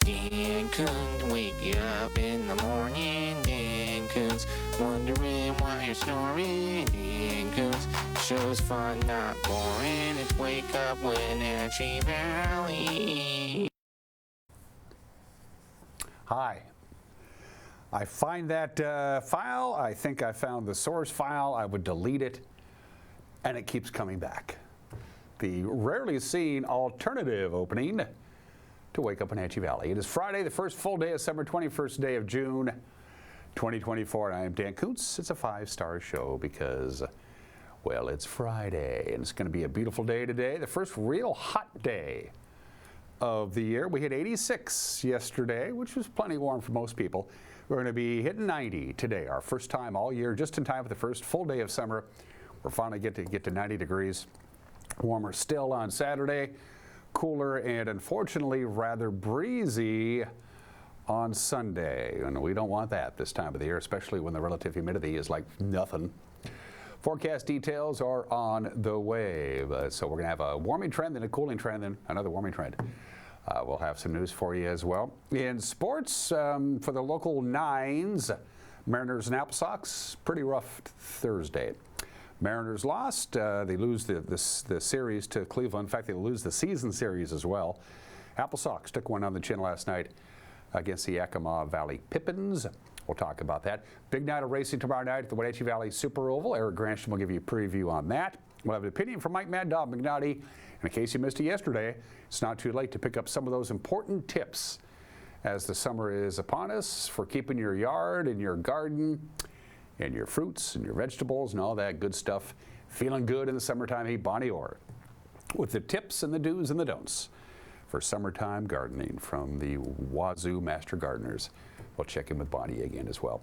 Dan Kuntz, wake you up in the morning. Dan Kuntz, wondering why you're snoring. Dan Kuntz, show's fun, not boring. It's Wake Up Wenatchee Valley. Hi. I find that file. I think I found the source file. I would delete it, and it keeps coming back. The rarely seen alternative opening to Wake Up Wenatchee Valley. It is Friday, the first full day of summer, 21st day of June, 2024. And I am Dan Kuntz. It's a 5-star show because, well, it's Friday, and it's going to be a beautiful day today. The first real hot day of the year. We hit 86 yesterday, which was plenty warm for most people. We're going to be hitting 90 today, our first time all year, just in time for the first full day of summer. We're finally get to 90 degrees. Warmer still on Saturday, cooler and unfortunately rather breezy on Sunday. And we don't want that this time of the year, especially when the relative humidity is like nothing. Forecast details are on the way. So we're going to have a warming trend, then a cooling trend, then another warming trend. We'll have some news for you as well. In sports, for the local nines, Mariners and Apple Sox, pretty rough Thursday. Mariners lost. They lose the series to Cleveland. In fact, they lose the season series as well. Apple Sox took one on the chin last night against the Yakima Valley Pippins. We'll talk about that. Big night of racing tomorrow night at the Wenatchee Valley Super Oval. Eric Granstrom will give you a preview on that. We'll have an opinion from Mike Mad Dog McNaughty. And in case you missed it yesterday, it's not too late to pick up some of those important tips as the summer is upon us for keeping your yard and your garden and your fruits and your vegetables and all that good stuff feeling good in the summertime. Hey, Bonnie Orr with the tips and the do's and the don'ts for summertime gardening from the Wazoo Master Gardeners. We'll check in with Bonnie again as well.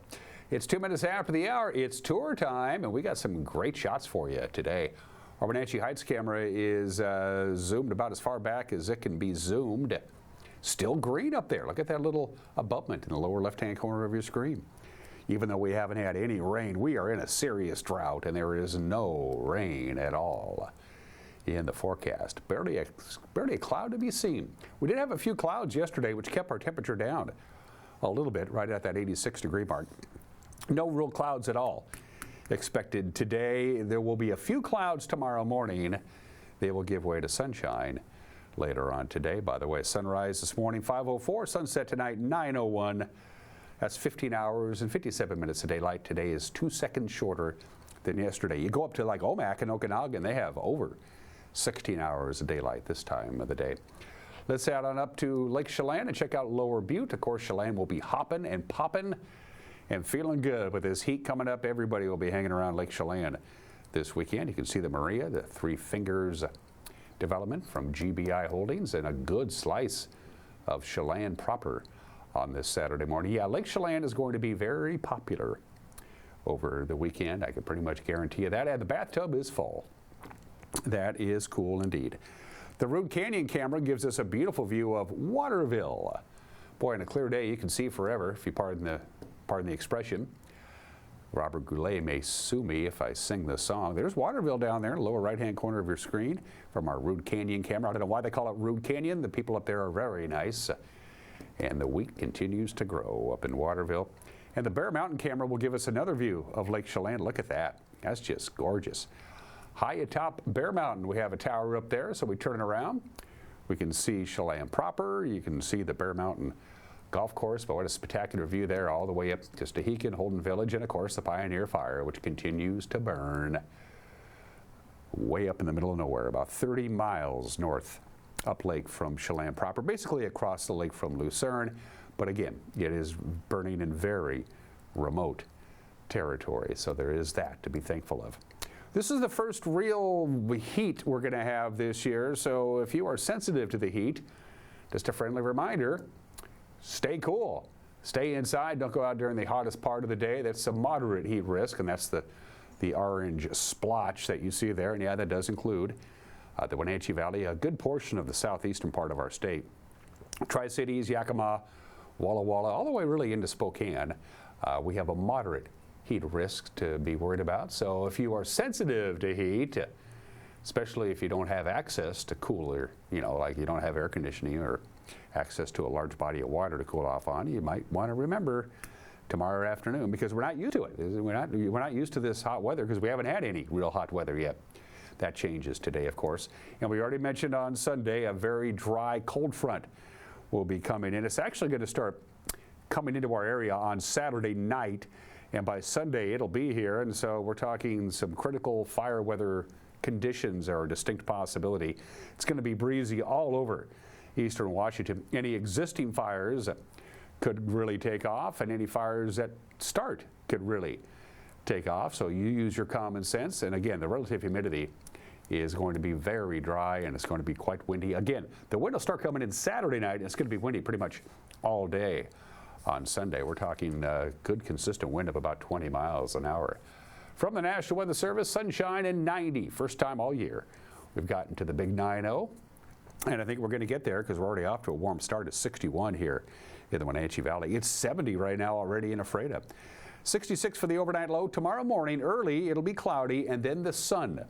It's 2 minutes after the hour. It's tour time, and we got some great shots for you today. Our Wenatchee Heights camera is zoomed about as far back as it can be zoomed. Still green up there. Look at that little abutment in the lower left-hand corner of your screen. Even though we haven't had any rain, we are in a serious drought, and there is no rain at all in the forecast. Barely a cloud to be seen. We did have a few clouds yesterday, which kept our temperature down a little bit, right at that 86-degree mark. No real clouds at all expected today. There will be a few clouds tomorrow morning. They will give way to sunshine later on today. By the way, sunrise this morning, 5:04, sunset tonight, 9:01. That's 15 hours and 57 minutes of daylight. Today is 2 seconds shorter than yesterday. You go up to like Omak and Okanagan, they have over 16 hours of daylight this time of the day. Let's head on up to Lake Chelan and check out Lower Butte. Of course, Chelan will be hopping and popping and feeling good with this heat coming up. Everybody will be hanging around Lake Chelan this weekend. You can see the Maria, the Three Fingers development from GBI Holdings, and a good slice of Chelan proper on this Saturday morning. Yeah, Lake Chelan is going to be very popular over the weekend. I can pretty much guarantee you that. And the bathtub is full. That is cool indeed. The Rude Canyon camera gives us a beautiful view of Waterville. Boy, on a clear day, you can see forever, if you pardon the expression. Robert Goulet may sue me if I sing this song. There's Waterville down there in the lower right-hand corner of your screen from our Rude Canyon camera. I don't know why they call it Rude Canyon. The people up there are very nice. And the wheat continues to grow up in Waterville. And the Bear Mountain camera will give us another view of Lake Chelan. Look at that. That's just gorgeous. High atop Bear Mountain, we have a tower up there, so we turn it around. We can see Chelan proper. You can see the Bear Mountain golf course, but what a spectacular view there all the way up to Stehekin, Holden Village, and of course the Pioneer Fire, which continues to burn way up in the middle of nowhere, about 30 miles north up lake from Chelan proper, basically across the lake from Lucerne. But again, it is burning in very remote territory, so there is that to be thankful of. This is the first real heat we're going to have this year, so if you are sensitive to the heat, just a friendly reminder, stay cool. Stay inside. Don't go out during the hottest part of the day. That's a moderate heat risk, and that's the orange splotch that you see there. And yeah, that does include the Wenatchee Valley, a good portion of the southeastern part of our state. Tri-Cities, Yakima, Walla Walla, all the way really into Spokane. We have a moderate heat risk to be worried about. So if you are sensitive to heat, especially if you don't have access to cooler, like you don't have air conditioning or access to a large body of water to cool off on, you might want to remember tomorrow afternoon, because we're not used to it. We're not used to this hot weather because we haven't had any real hot weather yet. That changes today, of course. And we already mentioned on Sunday a very dry cold front will be coming in. It's actually going to start coming into our area on Saturday night, and by Sunday it'll be here. And so we're talking some critical fire weather conditions are a distinct possibility. It's going to be breezy all over eastern Washington. Any existing fires could really take off, and any fires that start could really take off. So you use your common sense. And again, the relative humidity is going to be very dry, and it's going to be quite windy. Again, the wind will start coming in Saturday night, and it's going to be windy pretty much all day on Sunday. We're talking good consistent wind of about 20 miles an hour. From the National Weather Service, sunshine and 90, first time all year. We've gotten to the big 9-0, and I think we're going to get there because we're already off to a warm start at 61 here in the Wenatchee Valley. It's 70 right now already in Ephrata. 66 for the overnight low. Tomorrow morning early it'll be cloudy, and then the sun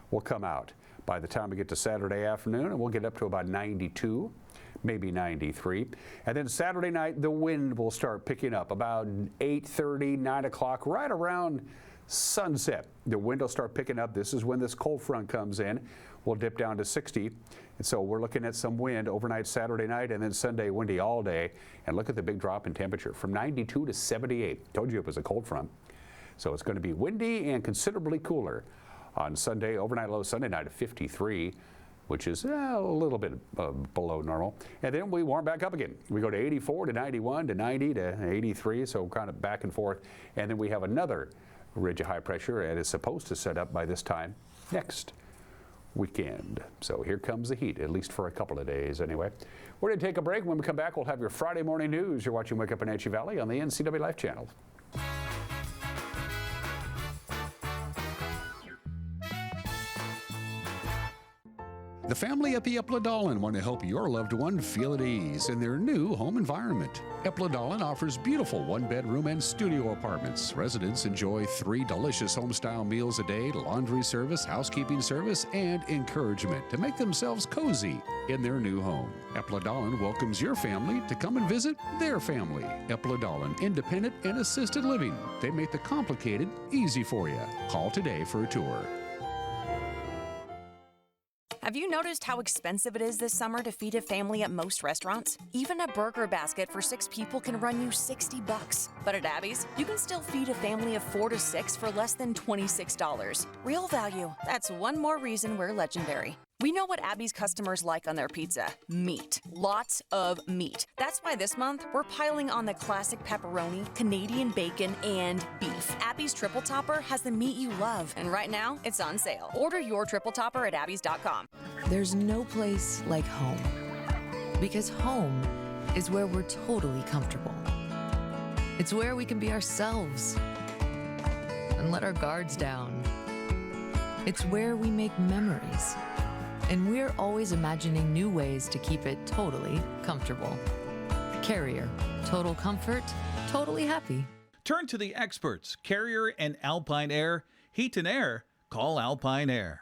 will come out by the time we get to Saturday afternoon, and we'll get up to about 92, maybe 93. And then Saturday night the wind will start picking up about 8:30, 9 o'clock, right around sunset. The wind will start picking up. This is when this cold front comes in. We'll dip down to 60. And so we're looking at some wind overnight Saturday night, and then Sunday windy all day. And look at the big drop in temperature from 92 to 78. Told you it was a cold front. So it's going to be windy and considerably cooler on Sunday. Overnight low Sunday night of 53, which is a little bit below normal. And then we warm back up again. We go to 84 to 91 to 90 to 83, so kind of back and forth. And then we have another ridge of high pressure, and it's supposed to set up by this time next weekend. So here comes the heat, at least for a couple of days anyway. We're going to take a break. When we come back, we'll have your Friday morning news. You're watching Wake Up Wenatchee Valley on the NCW Life Channel. The family at the Eplodolin want to help your loved one feel at ease in their new home environment. Eplodolin offers beautiful one-bedroom and studio apartments. Residents enjoy 3 delicious home-style meals a day, laundry service, housekeeping service, and encouragement to make themselves cozy in their new home. Eplodolin welcomes your family to come and visit their family. Eplodolin, independent and assisted living. They make the complicated easy for you. Call today for a tour. Have you noticed how expensive it is this summer to feed a family at most restaurants? Even a burger basket for 6 people can run you $60. But at Abby's, you can still feed a family of 4 to 6 for less than $26. Real value. That's one more reason we're legendary. We know what Abby's customers like on their pizza. Meat. Lots of meat. That's why this month, we're piling on the classic pepperoni, Canadian bacon, and beef. Abby's Triple Topper has the meat you love, and right now, it's on sale. Order your Triple Topper at abbys.com. There's no place like home. Because home is where we're totally comfortable. It's where we can be ourselves and let our guards down. It's where we make memories. And we're always imagining new ways to keep it totally comfortable. Carrier. Total comfort, totally happy. Turn to the experts, Carrier and Alpine Air. Heat and air, call Alpine Air.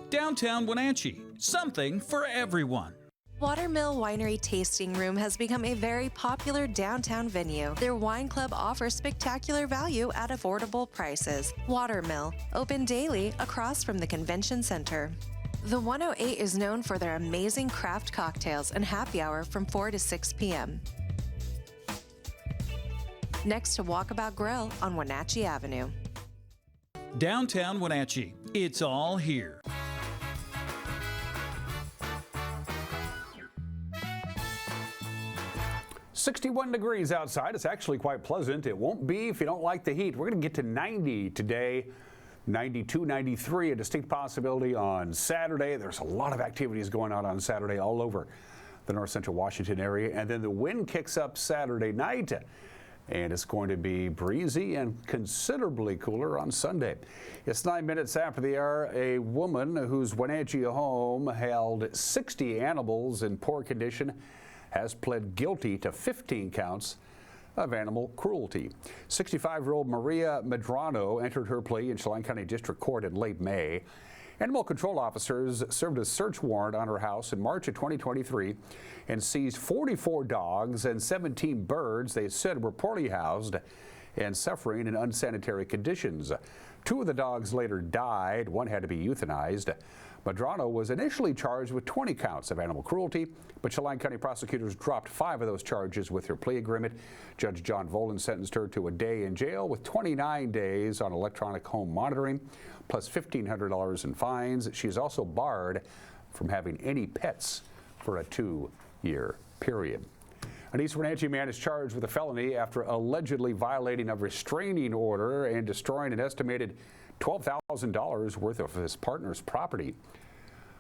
Downtown Wenatchee, something for everyone. Watermill Winery Tasting Room has become a very popular downtown venue. Their wine club offers spectacular value at affordable prices. Watermill, open daily across from the convention center. The 108 is known for their amazing craft cocktails and happy hour from 4 to 6 p.m. Next to Walkabout Grill on Wenatchee Avenue. Downtown Wenatchee, it's all here. .61 degrees outside. It's actually quite pleasant. It won't be if you don't like the heat. We're going to get to 90 today, 92, 93, a distinct possibility on Saturday. There's a lot of activities going on Saturday all over the north central Washington area. And then the wind kicks up Saturday night, and it's going to be breezy and considerably cooler on Sunday. It's 9 minutes after the hour. A woman whose Wenatchee home held 60 animals in poor condition has pled guilty to 15 counts of animal cruelty. 65-year-old Maria Medrano entered her plea in Chelan County District Court in late May Animal control officers served a search warrant on her house in March of 2023 and seized 44 dogs and 17 birds they said were poorly housed and suffering in unsanitary conditions. 2 of the dogs later died. 1 had to be euthanized. Madrano was initially charged with 20 counts of animal cruelty, but Chelan County prosecutors dropped 5 of those charges with her plea agreement. Judge John Volan sentenced her to a day in jail with 29 days on electronic home monitoring, plus $1,500 in fines. She is also barred from having any pets for a 2-year period. An East Wenatchee man is charged with a felony after allegedly violating a restraining order and destroying an estimated $12,000 worth of his partner's property.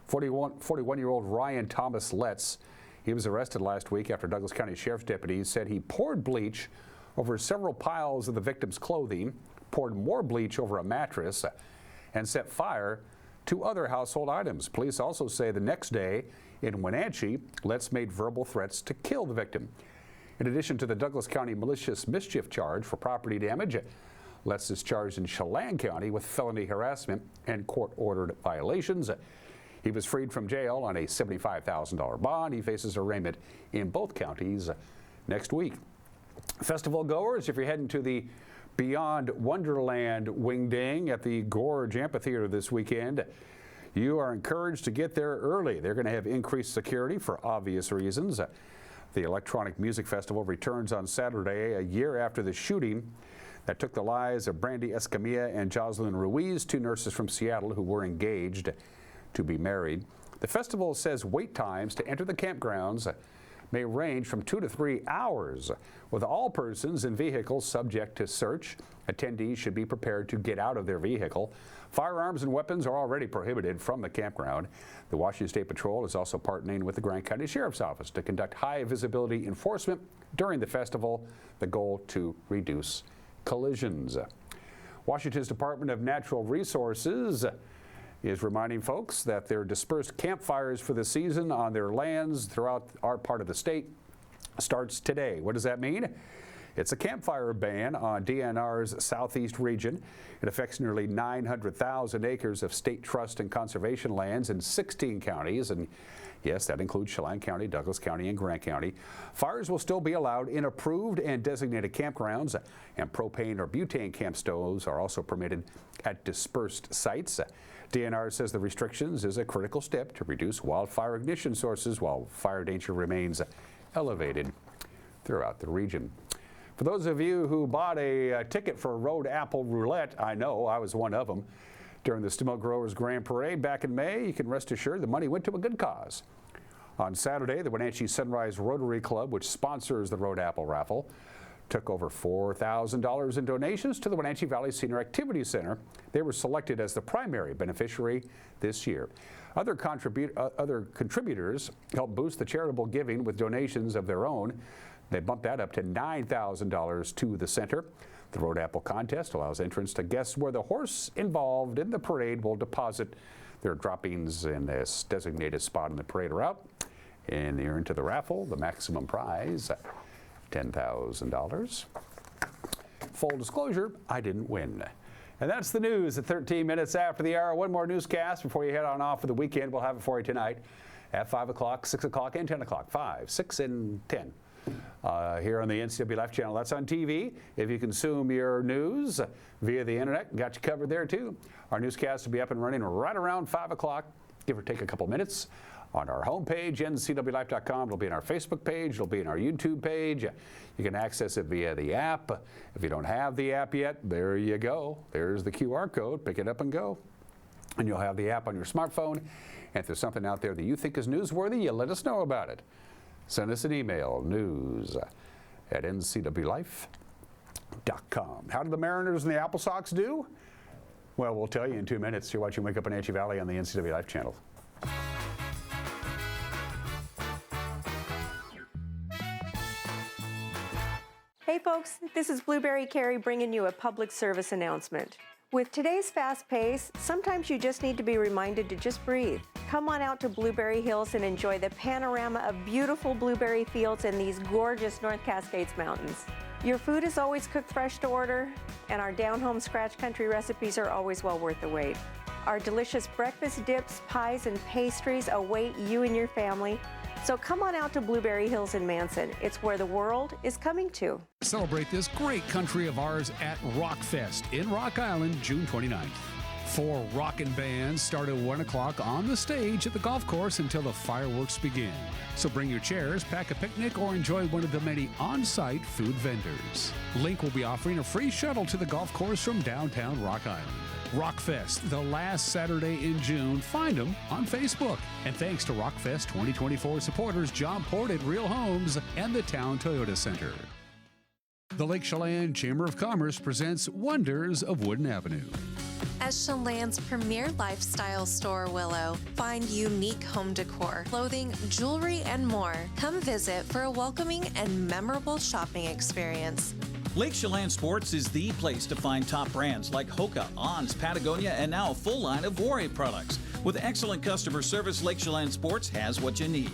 41-year-old Ryan Thomas Letts, he was arrested last week after Douglas County Sheriff's deputies said he poured bleach over several piles of the victim's clothing, poured more bleach over a mattress, and set fire to other household items. Police also say the next day in Wenatchee, Letts made verbal threats to kill the victim. In addition to the Douglas County malicious mischief charge for property damage, Letts is charged in Chelan County with felony harassment and court-ordered violations. He was freed from jail on a $75,000 bond. He faces arraignment in both counties next week. Festival goers, if you're heading to the Beyond Wonderland Wingding at the Gorge Amphitheater this weekend, you are encouraged to get there early. They're going to have increased security for obvious reasons. The Electronic Music Festival returns on Saturday, a year after the shooting that took the lives of Brandy Escamilla and Jocelyn Ruiz, 2 nurses from Seattle who were engaged to be married. The festival says wait times to enter the campgrounds may range from 2 to 3 hours, with all persons in vehicles subject to search. Attendees should be prepared to get out of their vehicle. Firearms and weapons are already prohibited from the campground. The Washington State Patrol is also partnering with the Grant County Sheriff's Office to conduct high visibility enforcement during the festival, the goal to reduce collisions. Washington's Department of Natural Resources is reminding folks that their dispersed campfires for the season on their lands throughout our part of the state starts today. What does that mean? It's a campfire ban on DNR's southeast region. It affects nearly 900,000 acres of state trust and conservation lands in 16 counties, and yes, that includes Chelan County, Douglas County, and Grant County. Fires will still be allowed in approved and designated campgrounds, and propane or butane camp stoves are also permitted at dispersed sites. DNR says the restrictions is a critical step to reduce wildfire ignition sources while fire danger remains elevated throughout the region. For those of you who bought a ticket for Road Apple Roulette, I know I was one of them, during the Stimulus Growers Grand Parade back in May, you can rest assured the money went to a good cause. On Saturday, the Wenatchee Sunrise Rotary Club, which sponsors the Road Apple raffle, took over $4,000 in donations to the Wenatchee Valley Senior Activity Center. They were selected as the primary beneficiary this year. Other contributors helped boost the charitable giving with donations of their own. They bumped that up to $9,000 to the center. The Road Apple contest allows entrants to guess where the horse involved in the parade will deposit their droppings in this designated spot in the parade route. And you're into the raffle, the maximum prize, $10,000. Full disclosure, I didn't win. And that's the news at 13 minutes after the hour. One more newscast before you head on off for the weekend. We'll have it for you tonight at 5 o'clock, 6 o'clock, and 10 o'clock. 5, 6, and 10. Here on the NCW Life channel. That's on TV. If you consume your news via the internet, got you covered there too. Our newscast will be up and running right around 5 o'clock, give or take a couple minutes. On our homepage, ncwlife.com. It'll be on our Facebook page. It'll be on our YouTube page. You can access it via the app. If you don't have the app yet, there you go. There's the QR code. Pick it up and go. And you'll have the app on your smartphone. And if there's something out there that you think is newsworthy, you let us know about it. Send us an email, news@ncwlife.com. How did the Mariners and the Apple Sox do? Well, we'll tell you in 2 minutes. You're watching Wake Up Wenatchee Valley on the NCW Life channel. Hey folks, this is Blueberry Carrie bringing you a public service announcement. With today's fast pace, sometimes you just need to be reminded to just breathe. Come on out to Blueberry Hills and enjoy the panorama of beautiful blueberry fields and these gorgeous North Cascades Mountains. Your food is always cooked fresh to order, and our down-home scratch country recipes are always well worth the wait. Our delicious breakfast dips, pies, and pastries await you and your family. So come on out to Blueberry Hills in Manson. It's where the world is coming to. Celebrate this great country of ours at Rockfest in Rock Island, June 29th. 4 rockin' bands start at 1 o'clock on the stage at the golf course until the fireworks begin. So bring your chairs, pack a picnic, or enjoy one of the many on-site food vendors. Link will be offering a free shuttle to the golf course from downtown Rock Island. Rockfest, the last Saturday in June. Find them on Facebook. And thanks to Rockfest 2024 supporters John Port at Real Homes and the Town Toyota Center. The Lake Chelan Chamber of Commerce presents Wonders of Wooden Avenue. As Chelan's premier lifestyle store, Willow, find unique home decor, clothing, jewelry, and more. Come visit for a welcoming and memorable shopping experience. Lake Chelan Sports is the place to find top brands like Hoka, On's, Patagonia, and now a full line of Warrior products. With excellent customer service, Lake Chelan Sports has what you need.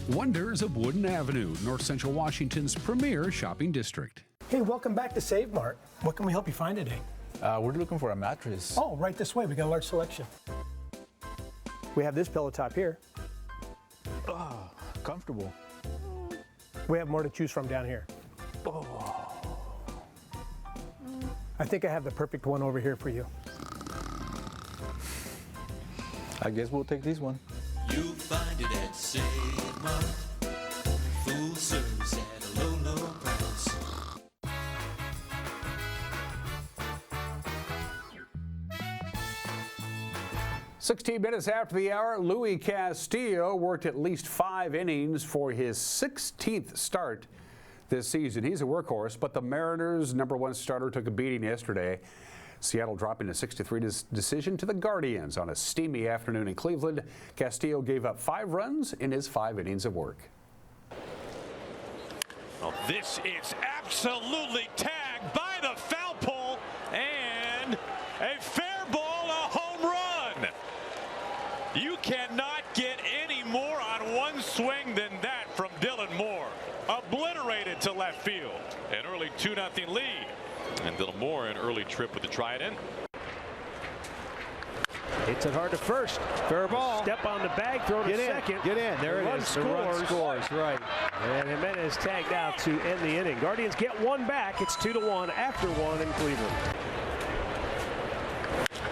Wonders of Wooden Avenue, North Central Washington's premier shopping district. Hey, welcome back to Save Mart. What can we help you find today? We're looking for a mattress. Oh, right this way. We got a large selection. We have this pillow top here. Oh, comfortable. We have more to choose from down here. Oh. I think I have the perfect one over here for you. I guess we'll take this one. You'll find it at Save Mart. Full service at a low, low price. 16 minutes after the hour, Luis Castillo worked at least 5 innings for his 16th start this season. He's a workhorse, but the Mariners' #1 starter took a beating yesterday. Seattle dropping a 6-3 decision to the Guardians on a steamy afternoon in Cleveland. Castillo gave up 5 runs in his 5 innings of work. Well, this is absolutely tagged by the foul pole, and a fair ball, a home run. You cannot get any more on one swing than that from Dylan Moore. Obliterated to left field. An early 2-0 lead. And Dylan Moore an early trip with the trident. Hits it hard to first. Fair ball. Step on the bag, throw to second. Get in. There it is. The run scores. Right. And Jimenez tagged out to end the inning. Guardians get one back. It's 2-1 after 1 in Cleveland.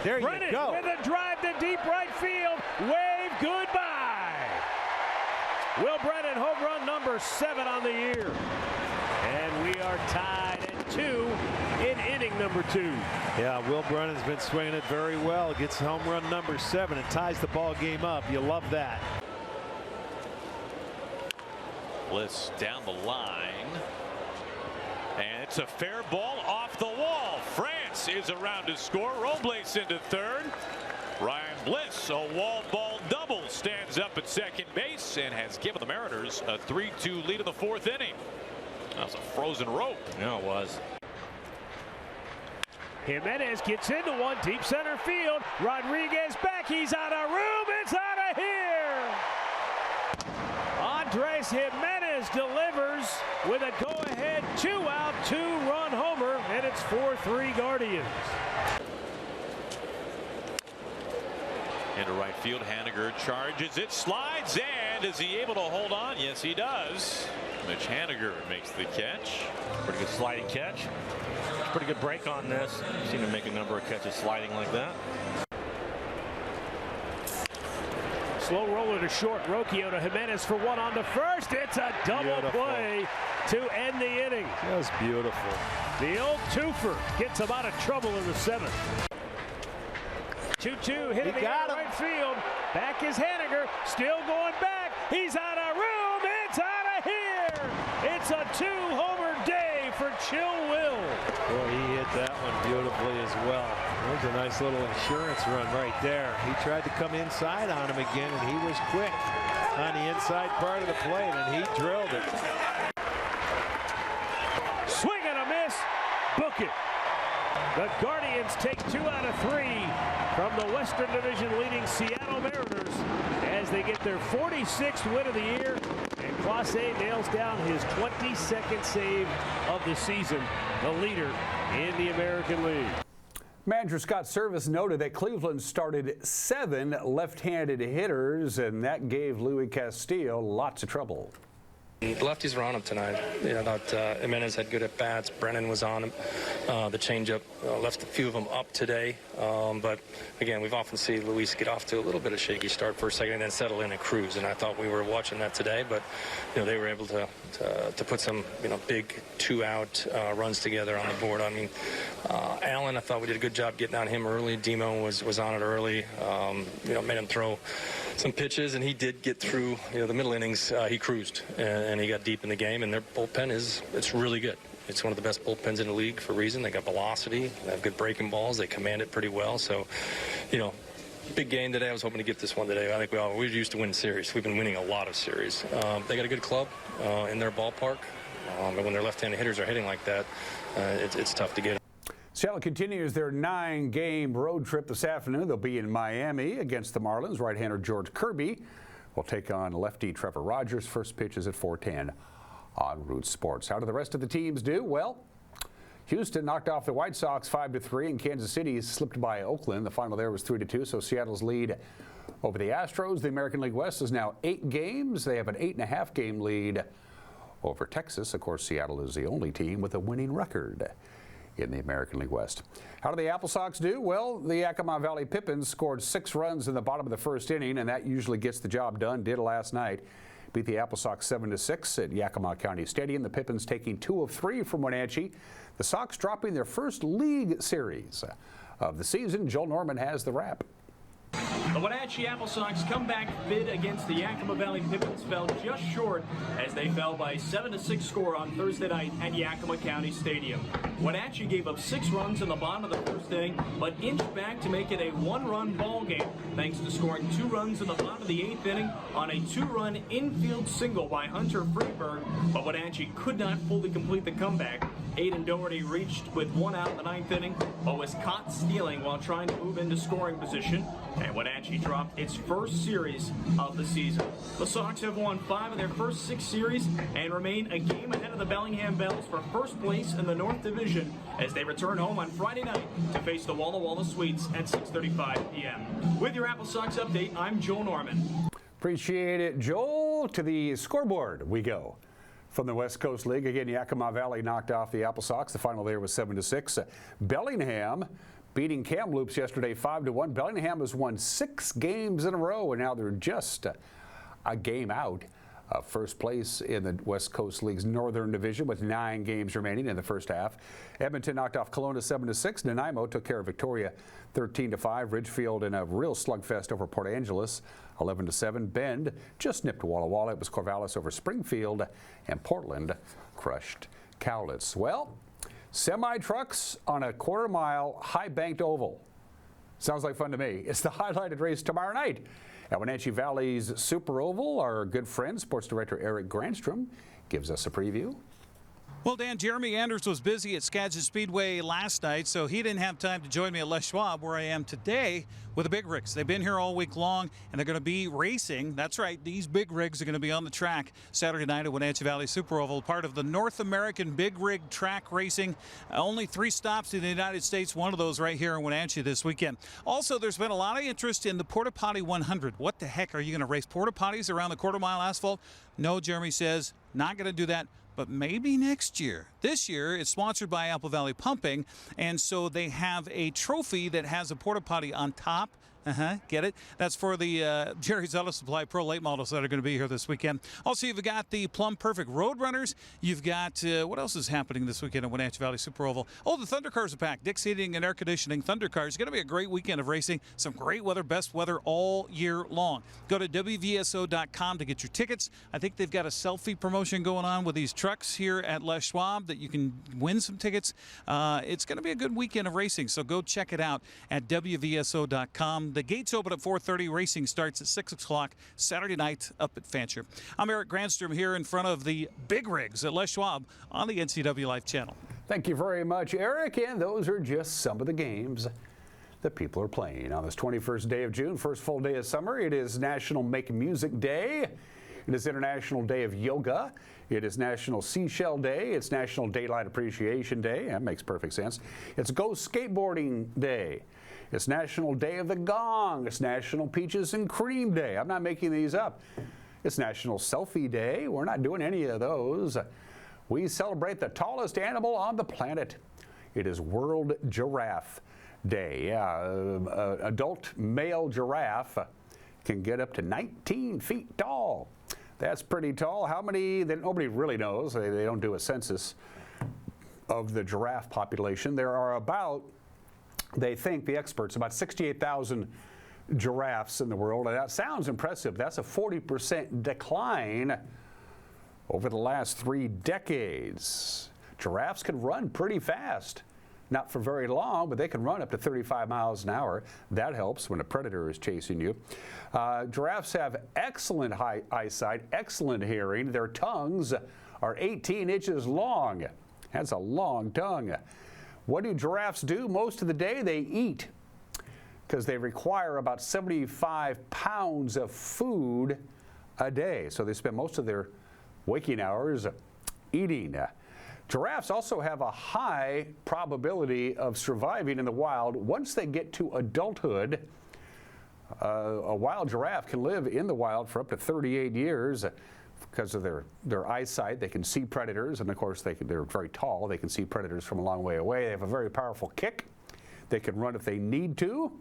There you Brennan go. With a drive to deep right field. Wave goodbye. Will Brennan, home run number 7 on the year. And we are tied at 2 in inning number 2. Yeah, Will Brennan's been swinging it very well. Gets home run number 7 and ties the ball game up. You love that. Bliss down the line. And it's a fair ball off the wall. France is around to score. Robles into third. Ryan Bliss, a wall ball double, stands up at second base and has given the Mariners a 3-2 lead in the 4th inning. That was a frozen rope. Yeah, it was. Jimenez gets into one, deep center field. Rodriguez back, he's out of room, it's out of here! Andres Jimenez delivers with a go-ahead 2-out, 2-run homer, and it's 4-3 Guardians. Into right field, Haniger charges it, slides, and is he able to hold on? Yes, he does. Mitch Haniger makes the catch. Pretty good sliding catch. Pretty good break on this. I've seen him make a number of catches sliding like that. Slow roller to short. Rocchio to Jimenez for 1 on to first. It's a double play to end the inning. That was beautiful. The old twofer gets him out of trouble in the 7th. 2-2 hit in the right field. Back is Haniger. Still going back. He's out of room. It's out of here. It's a 2-homer day for Chill Will. Boy, he hit that one beautifully as well. There's a nice little insurance run right there. He tried to come inside on him again, and he was quick on the inside part of the plate, and he drilled it. Swing and a miss. Book it. The Guardians take 2 out of 3 from the Western Division leading Seattle Mariners as they get their 46th win of the year, and Clase nails down his 22nd save of the season, the leader in the American League. Manager Scott Service noted that Cleveland started 7 left-handed hitters, and that gave Louis Castillo lots of trouble. The lefties were on him tonight. I thought Jimenez had good at-bats. Brennan was on him. The changeup left a few of them up today. But, again, we've often seen Luis get off to a little bit of shaky start for a second and then settle in and cruise. And I thought we were watching that today. But, they were able to put some, big 2-out runs together on the board. I mean, Allen, I thought we did a good job getting on him early. Demo was on it early. Made him throw some pitches, and he did get through, the middle innings. He cruised, and he got deep in the game, and their bullpen it's really good. It's one of the best bullpens in the league for a reason. They got velocity, they have good breaking balls, they command it pretty well. So, big game today. I was hoping to get this one today. I think we're used to winning series. We've been winning a lot of series. They got a good club in their ballpark, and when their left-handed hitters are hitting like that, it's tough to get. Seattle continues their 9-game road trip this afternoon. They'll be in Miami against the Marlins. Right-hander George Kirby will take on lefty Trevor Rogers. First pitch is at 4:10 on Root Sports. How do the rest of the teams do? Well, Houston knocked off the White Sox 5-3, and Kansas City slipped by Oakland. The final there was 3-2, so Seattle's lead over the Astros. The American League West is now 8 games. They have an 8.5-game lead over Texas. Of course, Seattle is the only team with a winning record in the American League West. How do the Apple Sox do? Well, the Yakima Valley Pippins scored 6 runs in the bottom of the first inning, and that usually gets the job done. Did last night. Beat the Apple Sox 7-6 at Yakima County Stadium. The Pippins taking 2 of 3 from Wenatchee. The Sox dropping their first league series of the season. Joel Norman has the wrap. The Wenatchee Apple Sox comeback bid against the Yakima Valley Pippins fell just short as they fell by a 7-6 score on Thursday night at Yakima County Stadium. Wenatchee gave up 6 runs in the bottom of the first inning, but inched back to make it a 1-run ball game, thanks to scoring 2 runs in the bottom of the 8th inning on a 2-run infield single by Hunter Freeberg. But Wenatchee could not fully complete the comeback. Aiden Doherty reached with 1 out in the 9th inning, but was caught stealing while trying to move into scoring position, and Wenatchee dropped its first series of the season. The Sox have won 5 of their first 6 series and remain a game ahead of the Bellingham Bells for first place in the North Division as they return home on Friday night to face the Walla Walla Sweets at 6:35 p.m. With your Apple Sox update, I'm Joel Norman. Appreciate it, Joel. To the scoreboard we go. From the West Coast League, again, Yakima Valley knocked off the Apple Sox. The final there was 7-6. Bellingham beating Kamloops yesterday 5-1. Bellingham has won 6 games in a row, and now they're just a game out of first place in the West Coast League's Northern Division with 9 games remaining in the first half. Edmonton knocked off Kelowna 7-6. Nanaimo took care of Victoria 13-5. Ridgefield in a real slugfest over Port Angeles 11-7. Bend just nipped Walla Walla. It was Corvallis over Springfield, and Portland crushed Cowlitz. Well, semi-trucks on a quarter-mile high-banked oval. Sounds like fun to me. It's the highlighted race tomorrow night at Wenatchee Valley's Super Oval. Our good friend, sports director Eric Granstrom, gives us a preview. Well, Dan, Jeremy Anders was busy at Skagit Speedway last night, so he didn't have time to join me at Les Schwab, where I am today with the big rigs. They've been here all week long, and they're going to be racing. That's right, these big rigs are going to be on the track Saturday night at Wenatchee Valley Super Oval, part of the North American Big Rig Track Racing. Only 3 stops in the United States, one of those right here in Wenatchee this weekend. Also, there's been a lot of interest in the Porta Potty 100. What the heck, are you going to race Porta Potties around the quarter-mile asphalt? No, Jeremy says, not going to do that. But maybe next year. This year, it's sponsored by Apple Valley Pumping, and so they have a trophy that has a porta potty on top. Get it? That's for the Jerry's Auto Supply Pro late models that are going to be here this weekend. Also, you've got the Plum Perfect Road Runners. You've got, what else is happening this weekend at Wenatchee Valley Super Oval? Oh, the Thunder Cars are packed. Dick's Heating and Air Conditioning Thunder Cars. It's going to be a great weekend of racing. Some great weather, best weather all year long. Go to WVSO.com to get your tickets. I think they've got a selfie promotion going on with these trucks here at Les Schwab that you can win some tickets. It's going to be a good weekend of racing, so go check it out at WVSO.com. The gates open at 4:30. Racing starts at 6 o'clock Saturday night up at Fancher. I'm Eric Granstrom here in front of the big rigs at Les Schwab on the NCW Life channel. Thank you very much, Eric. And those are just some of the games that people are playing on this 21st day of June, first full day of summer. It is National Make Music Day. It is International Day of Yoga. It is National Seashell Day. It's National Daylight Appreciation Day. That makes perfect sense. It's Go Skateboarding Day. It's National Day of the Gong. It's National Peaches and Cream Day. I'm not making these up. It's National Selfie Day. We're not doing any of those. We celebrate the tallest animal on the planet. It is World Giraffe Day. Yeah, adult male giraffe can get up to 19 feet tall. That's pretty tall. How many? Nobody really knows. They don't do a census of the giraffe population. There are about, they think, the experts, about 68,000 giraffes in the world. And that sounds impressive. That's a 40% decline over the last 3 decades. Giraffes can run pretty fast. Not for very long, but they can run up to 35 miles an hour. That helps when a predator is chasing you. Giraffes have excellent eyesight, excellent hearing. Their tongues are 18 inches long. That's a long tongue. What do giraffes do most of the day? They eat, because they require about 75 pounds of food a day. So they spend most of their waking hours eating. Giraffes also have a high probability of surviving in the wild. Once they get to adulthood, a wild giraffe can live in the wild for up to 38 years because of their eyesight. They can see predators, and of course they're very tall. They can see predators from a long way away. They have a very powerful kick. They can run if they need to.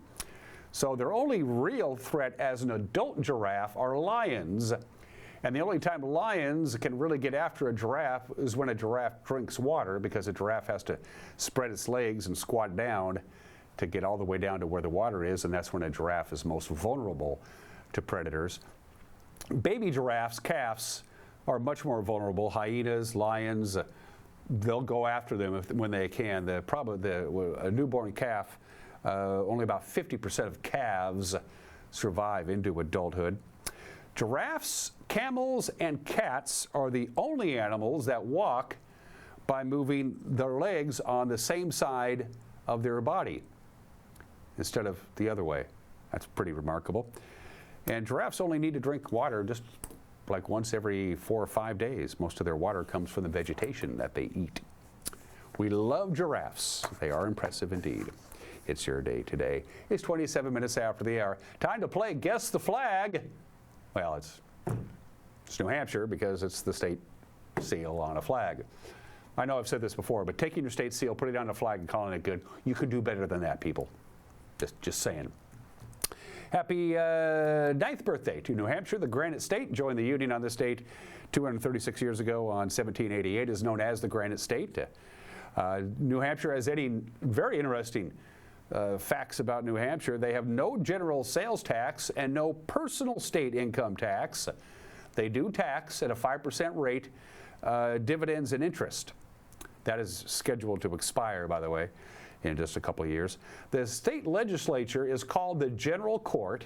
So their only real threat as an adult giraffe are lions. And the only time lions can really get after a giraffe is when a giraffe drinks water, because a giraffe has to spread its legs and squat down to get all the way down to where the water is, and that's when a giraffe is most vulnerable to predators. Baby giraffes, calves, are much more vulnerable. Hyenas, lions, they'll go after them when they can. A newborn calf, only about 50% of calves survive into adulthood. Giraffes, camels, and cats are the only animals that walk by moving their legs on the same side of their body instead of the other way. That's pretty remarkable. And giraffes only need to drink water just like once every 4 or 5 days. Most of their water comes from the vegetation that they eat. We love giraffes. They are impressive indeed. It's your day today. It's 27 minutes after the hour. Time to play Guess the Flag. Well, it's New Hampshire because it's the state seal on a flag. I know I've said this before, but taking your state seal, putting it on a flag and calling it good, you could do better than that, people. Just saying. Happy 9th birthday to New Hampshire. The Granite State joined the Union on this date 236 years ago on 1788, is known as the Granite State. New Hampshire has any very interesting facts about New Hampshire. They have no general sales tax and no personal state income tax. They do tax at a 5% rate dividends and interest. That is scheduled to expire, by the way, in just a couple of years. The state legislature is called the General Court.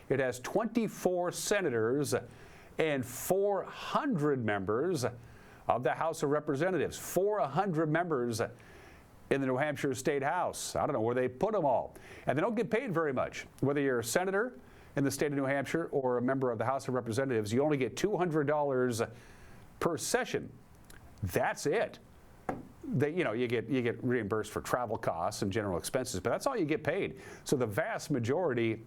It has 24 senators and 400 members of the House of Representatives. 400 members in the New Hampshire State House. I don't know where they put them all. And they don't get paid very much. Whether you're a senator in the state of New Hampshire or a member of the House of Representatives, you only get $200 per session. That's it. You get reimbursed for travel costs and general expenses, but that's all you get paid. So the vast majority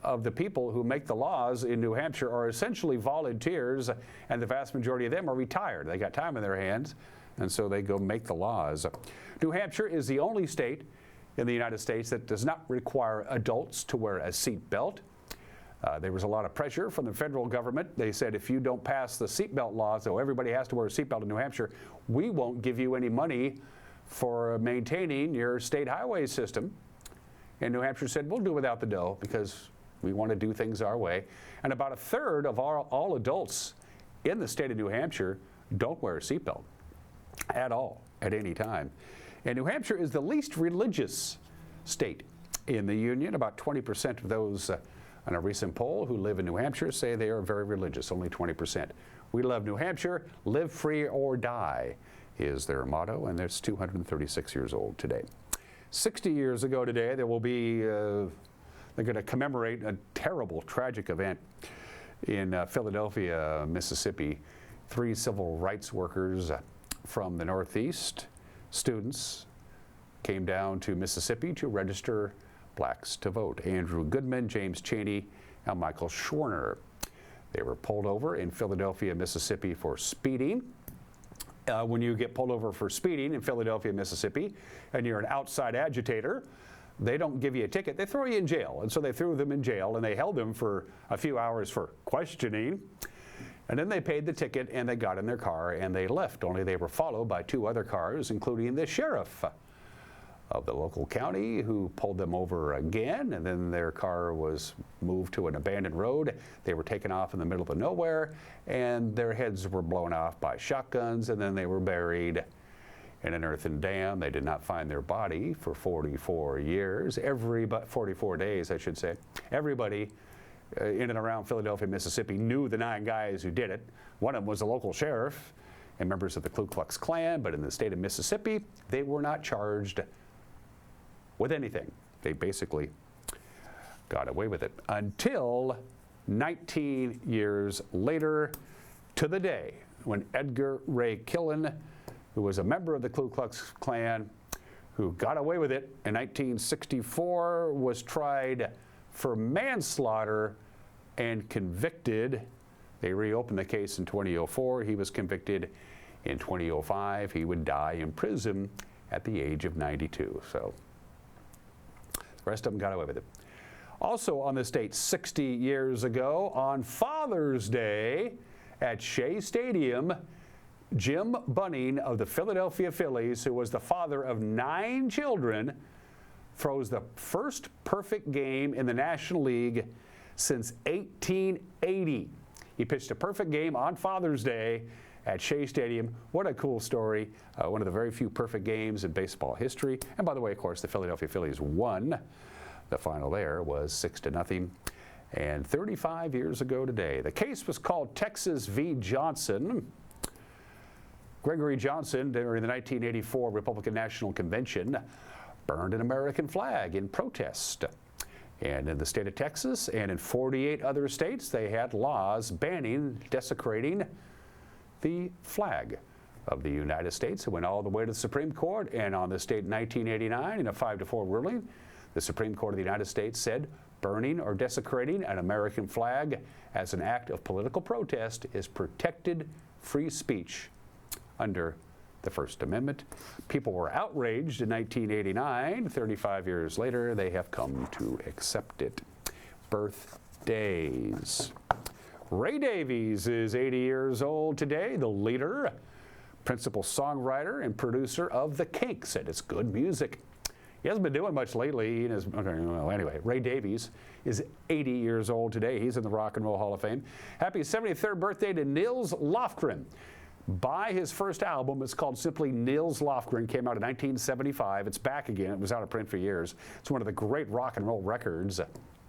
of the people who make the laws in New Hampshire are essentially volunteers, and the vast majority of them are retired. They got time in their hands, and so they go make the laws. New Hampshire is the only state in the United States that does not require adults to wear a seat belt. There was a lot of pressure from the federal government. They said if you don't pass the seatbelt law, so everybody has to wear a seatbelt in New Hampshire, we won't give you any money for maintaining your state highway system. And New Hampshire said, we'll do without the dough because we want to do things our way. And about a third of all adults in the state of New Hampshire don't wear a seatbelt at all, at any time. And New Hampshire is the least religious state in the Union. About 20% of those on a recent poll who live in New Hampshire say they are very religious, only 20%. We love New Hampshire, live free or die is their motto, and it's 236 years old today. 60 years ago today, there will be, they're going to commemorate a terrible, tragic event. in Philadelphia, Mississippi. 3 civil rights workers from the Northeast, students, came down to Mississippi to register blacks to vote. Andrew Goodman, James Chaney, and Michael Schwerner. They were pulled over in Philadelphia, Mississippi for speeding. When you get pulled over for speeding in Philadelphia, Mississippi, and you're an outside agitator, they don't give you a ticket, they throw you in jail. And so they threw them in jail, and they held them for a few hours for questioning. And then they paid the ticket, and they got in their car, and they left. Only they were followed by 2 other cars, including the sheriff of the local county, who pulled them over again, and then their car was moved to an abandoned road. They were taken off in the middle of nowhere, and their heads were blown off by shotguns, and then they were buried in an earthen dam. They did not find their body for 44 years. 44 days, I should say. Everybody in and around Philadelphia, Mississippi knew the 9 guys who did it. One of them was the local sheriff and members of the Ku Klux Klan, but in the state of Mississippi, they were not charged with anything. They basically got away with it until 19 years later, to the day when Edgar Ray Killen, who was a member of the Ku Klux Klan, who got away with it in 1964, was tried for manslaughter and convicted. They reopened the case in 2004. He was convicted in 2005. He would die in prison at the age of 92. So the rest of them got away with it. Also on this date, 60 years ago, on Father's Day at Shea Stadium, Jim Bunning of the Philadelphia Phillies, who was the father of 9 children, throws the first perfect game in the National League since 1880. He pitched a perfect game on Father's Day at Shea Stadium. What a cool story. One of the very few perfect games in baseball history. And by the way, of course, the Philadelphia Phillies won. The final there was 6-0. And 35 years ago today, the case was called Texas v. Johnson. Gregory Johnson, during the 1984 Republican National Convention, burned an American flag in protest. And in the state of Texas and in 48 other states, they had laws banning desecrating the flag of the United States. It went all the way to the Supreme Court, and on this date in 1989, in a 5-4 ruling, the Supreme Court of the United States said burning or desecrating an American flag as an act of political protest is protected free speech under the First Amendment. People were outraged in 1989. 35 years later, they have come to accept it. Birthdays. Ray Davies is 80 years old today, the leader, principal songwriter, and producer of The Kinks, and it's good music. He hasn't been doing much lately. Anyway, Ray Davies is 80 years old today. He's in the Rock and Roll Hall of Fame. Happy 73rd birthday to Nils Lofgren. By his first album, it's called simply Nils Lofgren, came out in 1975. It's back again. It was out of print for years. It's one of the great rock and roll records.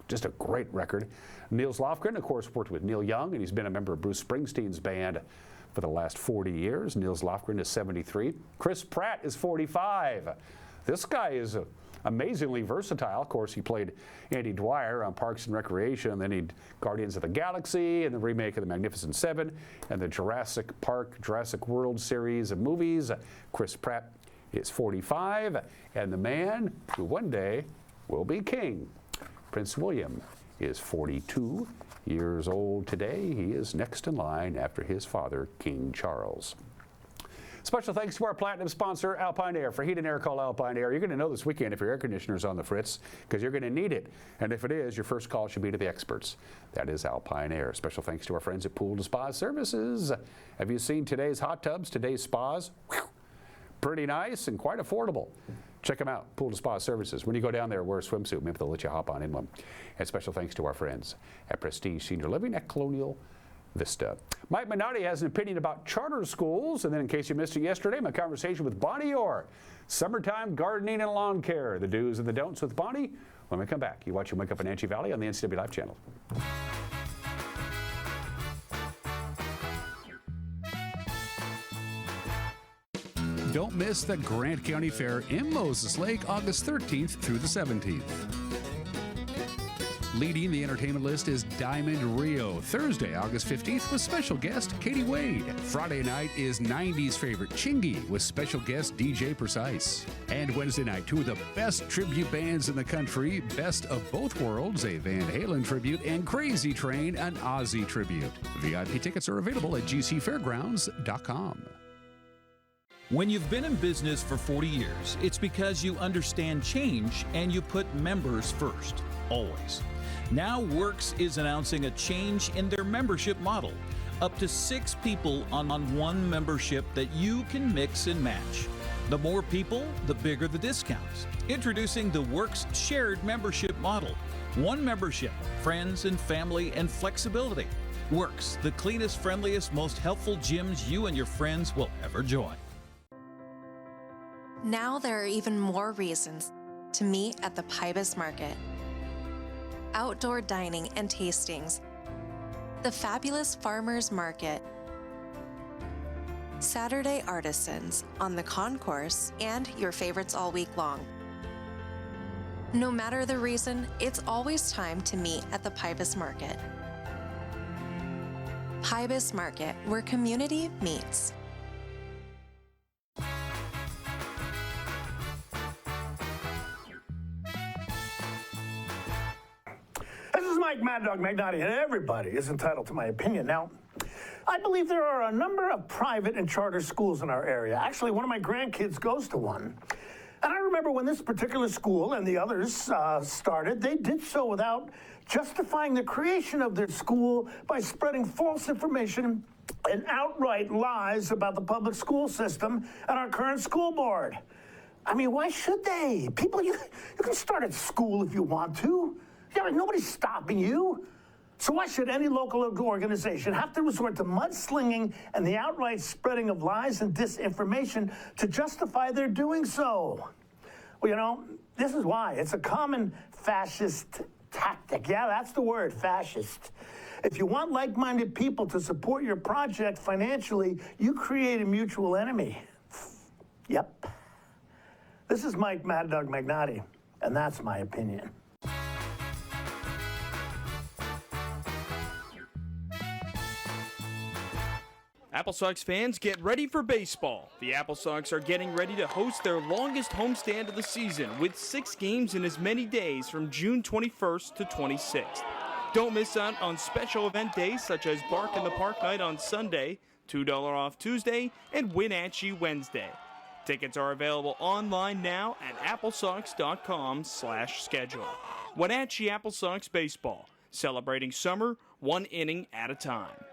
Just a great record. Nils Lofgren, of course, worked with Neil Young, and he's been a member of Bruce Springsteen's band for the last 40 years. Nils Lofgren is 73. Chris Pratt is 45. This guy is amazingly versatile. Of course, he played Andy Dwyer on Parks and Recreation, then he did Guardians of the Galaxy, and the remake of The Magnificent Seven, and the Jurassic Park, Jurassic World series of movies. Chris Pratt is 45, and the man who one day will be king, Prince William, is 42 years old today. He is next in line after his father, King Charles. Special thanks to our platinum sponsor, Alpine Air. For heat and air, call Alpine Air. You're going to know this weekend if your air conditioner's on the fritz, because you're going to need it. And if it is, your first call should be to the experts. That is Alpine Air. Special thanks to our friends at Pool to Spa Services. Have you seen today's hot tubs, today's spas? Whew. Pretty nice and quite affordable. Check them out, Pool to Spa Services. When you go down there, wear a swimsuit. Maybe they'll let you hop on in one. And special thanks to our friends at Prestige Senior Living at Colonial Vista. Mike Minotti has an opinion about charter schools, and then in case you missed it yesterday, my conversation with Bonnie Orr. Summertime gardening and lawn care, the do's and the don'ts with Bonnie. When we come back, you watch your Wake Up in Wenatchee Valley on the NCW Live channel. Don't miss the Grant County Fair in Moses Lake, August 13th through the 17th. Leading the entertainment list is Diamond Rio. Thursday, August 15th, with special guest Katie Wade. Friday night is 90s favorite Chingy with special guest DJ Precise. And Wednesday night, two of the best tribute bands in the country, Best of Both Worlds, a Van Halen tribute, and Crazy Train, an Ozzy tribute. VIP tickets are available at gcfairgrounds.com. When you've been in business for 40 years, it's because you understand change and you put members first, always. Now Works is announcing a change in their membership model. Up to 6 people on one membership that you can mix and match. The more people, the bigger the discounts. Introducing the Works shared membership model. One membership, friends and family and flexibility. Works, the cleanest, friendliest, most helpful gyms you and your friends will ever join. Now there are even more reasons to meet at the Pybus Market. Outdoor dining and tastings, the fabulous Farmers Market, Saturday artisans on the concourse, and your favorites all week long. No matter the reason, it's always time to meet at the Pybus Market. Pybus Market, where community meets. This is Mike Mad Dog Magnotti, and everybody is entitled to my opinion. Now, I believe there are a number of private and charter schools in our area. Actually, one of my grandkids goes to one. And I remember when this particular school and the others started, they did so without justifying the creation of their school by spreading false information and outright lies about the public school system and our current school board. I mean, why should they? People, you can start at school if you want to. Yeah, but nobody's stopping you. So why should any local organization have to resort to mudslinging and the outright spreading of lies and disinformation to justify their doing so? Well, you know, this is why. It's a common fascist tactic. Yeah, that's the word, fascist. If you want like-minded people to support your project financially, you create a mutual enemy. Yep. This is Mike Mad Dog Magnotti, and that's my opinion. Apple Sox fans, get ready for baseball. The Apple Sox are getting ready to host their longest homestand of the season with 6 games in as many days from June 21st to 26th. Don't miss out on special event days such as Bark in the Park Night on Sunday, $2 off Tuesday, and Wenatchee Wednesday. Tickets are available online now at applesox.com/schedule. Wenatchee Apple Sox Baseball, celebrating summer 1 inning at a time.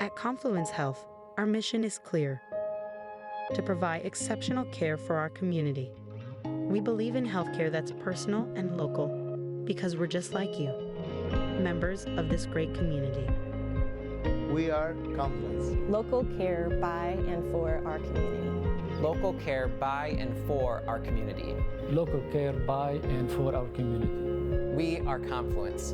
At Confluence Health, our mission is clear: to provide exceptional care for our community. We believe in healthcare that's personal and local because we're just like you, members of this great community. We are Confluence. Local care by and for our community. Local care by and for our community. Local care by and for our community. We are Confluence.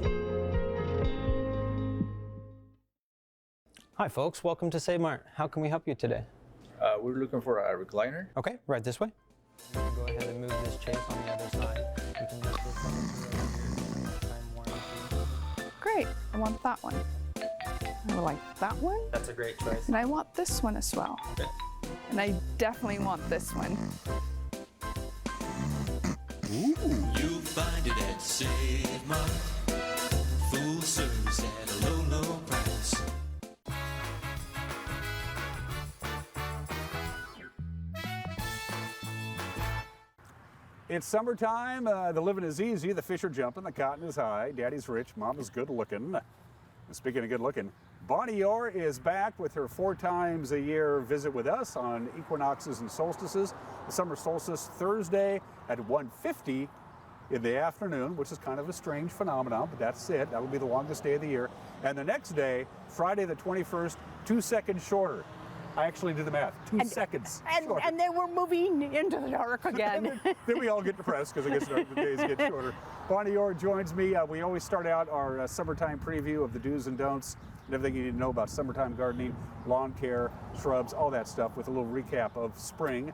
Hi folks, welcome to Save Mart. How can we help you today? We're looking for a recliner. Okay, right this way. Go ahead and move this chase on the other side. You can lift this up to the time warranty. Great, I want that one. I like that one. That's a great choice. And I want this one as well. Okay. And I definitely want this one. You'll find it at Save Mart. Full service at a low, low price. It's summertime, the living is easy, the fish are jumping, the cotton is high, daddy's rich, mama's good looking. And speaking of good looking, Bonnie Orr is back with her 4 times a year visit with us on equinoxes and solstices. The summer solstice Thursday at 1:50 in the afternoon, which is kind of a strange phenomenon, but that's it. That'll be the longest day of the year. And the next day, Friday the 21st, 2 seconds shorter. I actually did the math. 2 seconds. And then we're moving into the dark again. Then we all get depressed because I guess the days get shorter. Bonnie Orr joins me. We always start out our summertime preview of the do's and don'ts and everything you need to know about summertime gardening, lawn care, shrubs, all that stuff with a little recap of spring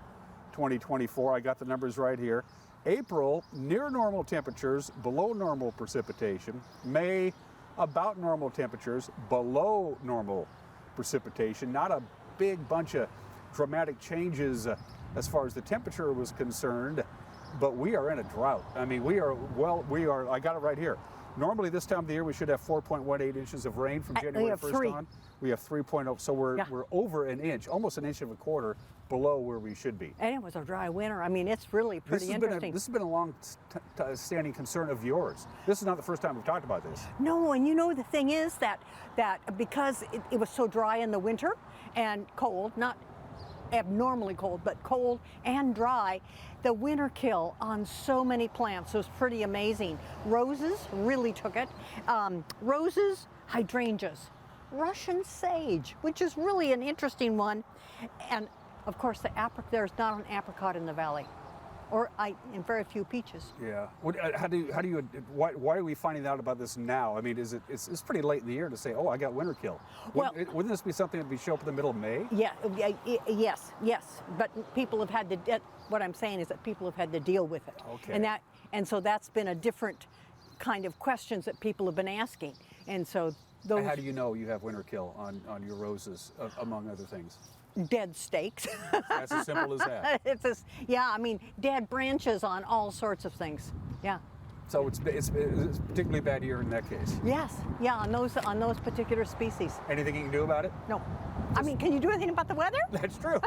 2024. I got the numbers right here. April, near normal temperatures, below normal precipitation. May, about normal temperatures, below normal precipitation. Not a big bunch of dramatic changes as far as the temperature was concerned, but we are in a drought. I mean, I got it right here. Normally this time of the year we should have 4.18 inches of rain from January 1st on. We have 3.0, so we're over an inch, almost an inch and a quarter below where we should be. And it was a dry winter. I mean, it's really pretty interesting. This has been a long-standing concern of yours. This is not the first time we've talked about this. No, and you know the thing is that because it was so dry in the winter and cold, not abnormally cold, but cold and dry, the winter kill on so many plants was pretty amazing. Roses really took it. Roses, hydrangeas, Russian sage, which is really an interesting one, and of course there's not an apricot in the valley, and very few peaches. Yeah. Why are we finding out about this now? I mean, it's pretty late in the year to say, oh, I got winter kill. Wouldn't this be something that would show up in the middle of May? Yeah. Yes. But people have had to. What I'm saying is that people have had to deal with it. Okay. And so that's been a different kind of questions that people have been asking. And so those. And how do you know you have winter kill on your roses, among other things? Dead stakes. That's as simple as that. I mean, dead branches on all sorts of things. Yeah. So it's a particularly bad year in that case. Yes. Yeah. On those particular species. Anything you can do about it? No. I mean, can you do anything about the weather? That's true.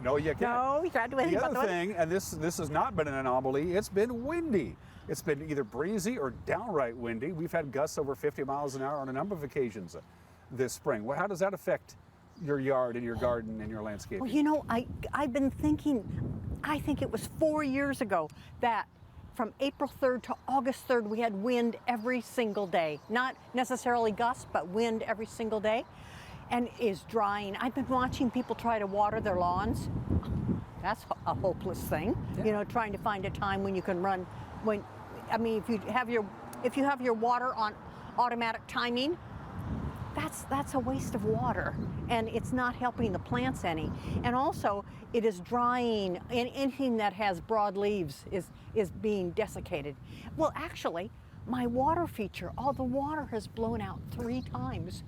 No, you can't. No, you can't do anything about the weather. The other thing, and this has not been an anomaly, it's been windy. It's been either breezy or downright windy. We've had gusts over 50 miles an hour on a number of occasions this spring. Well, how does that affect your yard and your garden and your landscaping? Well, you know, I've been thinking, I think it was 4 years ago that from April 3rd to August 3rd, we had wind every single day. Not necessarily gusts, but wind every single day. And is drying. I've been watching people try to water their lawns. That's a hopeless thing. Yeah. You know, trying to find a time when you can run. If you have your water on automatic timing, that's a waste of water, and it's not helping the plants any. And also, it is drying. And anything that has broad leaves is being desiccated. Well, actually, my water feature, all the water has blown out 3 times.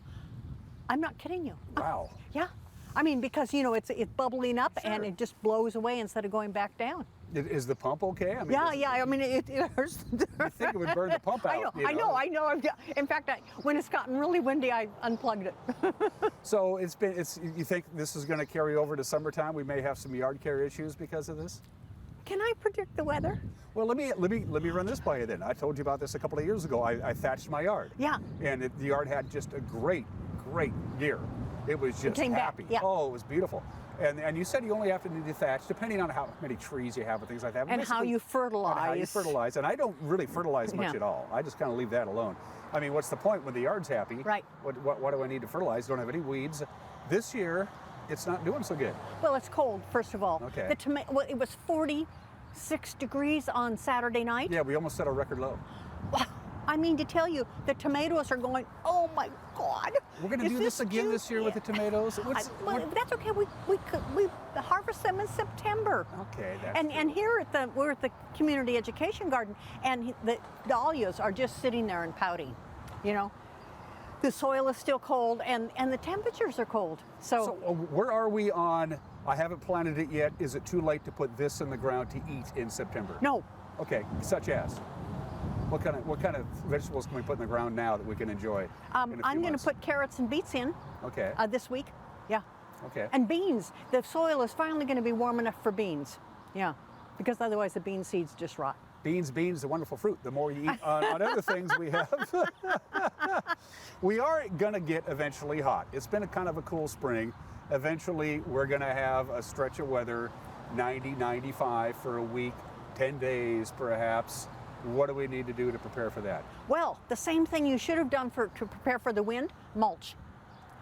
I'm not kidding you. Wow. Yeah. I mean, because, you know, it's bubbling up and it just blows away instead of going back down. Is the pump okay? I mean, yeah. I mean, it hurts. You think it would burn the pump out? I know. In fact, when it's gotten really windy, I unplugged it. So you think this is going to carry over to summertime? We may have some yard care issues because of this? Can I predict the weather? Well, let me run this by you then. I told you about this a couple of years ago. I thatched my yard. Yeah. And the yard had just a great year. It was just happy. Yeah. Oh, it was beautiful. And you said you only have to do thatch depending on how many trees you have and things like that. And how you fertilize. And I don't really fertilize much at all. I just kind of leave that alone. I mean, what's the point when the yard's happy? Right. What do I need to fertilize? Don't have any weeds. This year, it's not doing so good. Well, it's cold, first of all. Okay. It was 46 degrees on Saturday night. Yeah, we almost set a record low. I mean to tell you, the tomatoes are going, oh my God. We're going to do this again this year with the tomatoes? That's okay. We harvest them in September. Okay. And here we're at the community education garden, and the dahlias are just sitting there and pouting. You know, the soil is still cold, and the temperatures are cold. So where are we on? I haven't planted it yet. Is it too late to put this in the ground to eat in September? No. Okay. Such as? What kind of vegetables can we put in the ground now that we can enjoy? I'm going to put carrots and beets in. Okay. This week. Yeah. Okay. And beans. The soil is finally going to be warm enough for beans. Yeah. Because otherwise the bean seeds just rot. Beans, a wonderful fruit. The more you eat on other things we have. We are going to get eventually hot. It's been a kind of a cool spring. Eventually we're going to have a stretch of weather, 90, 95 for a week, 10 days perhaps. What do we need to do to prepare for that? Well, the same thing you should have done to prepare for the wind, mulch.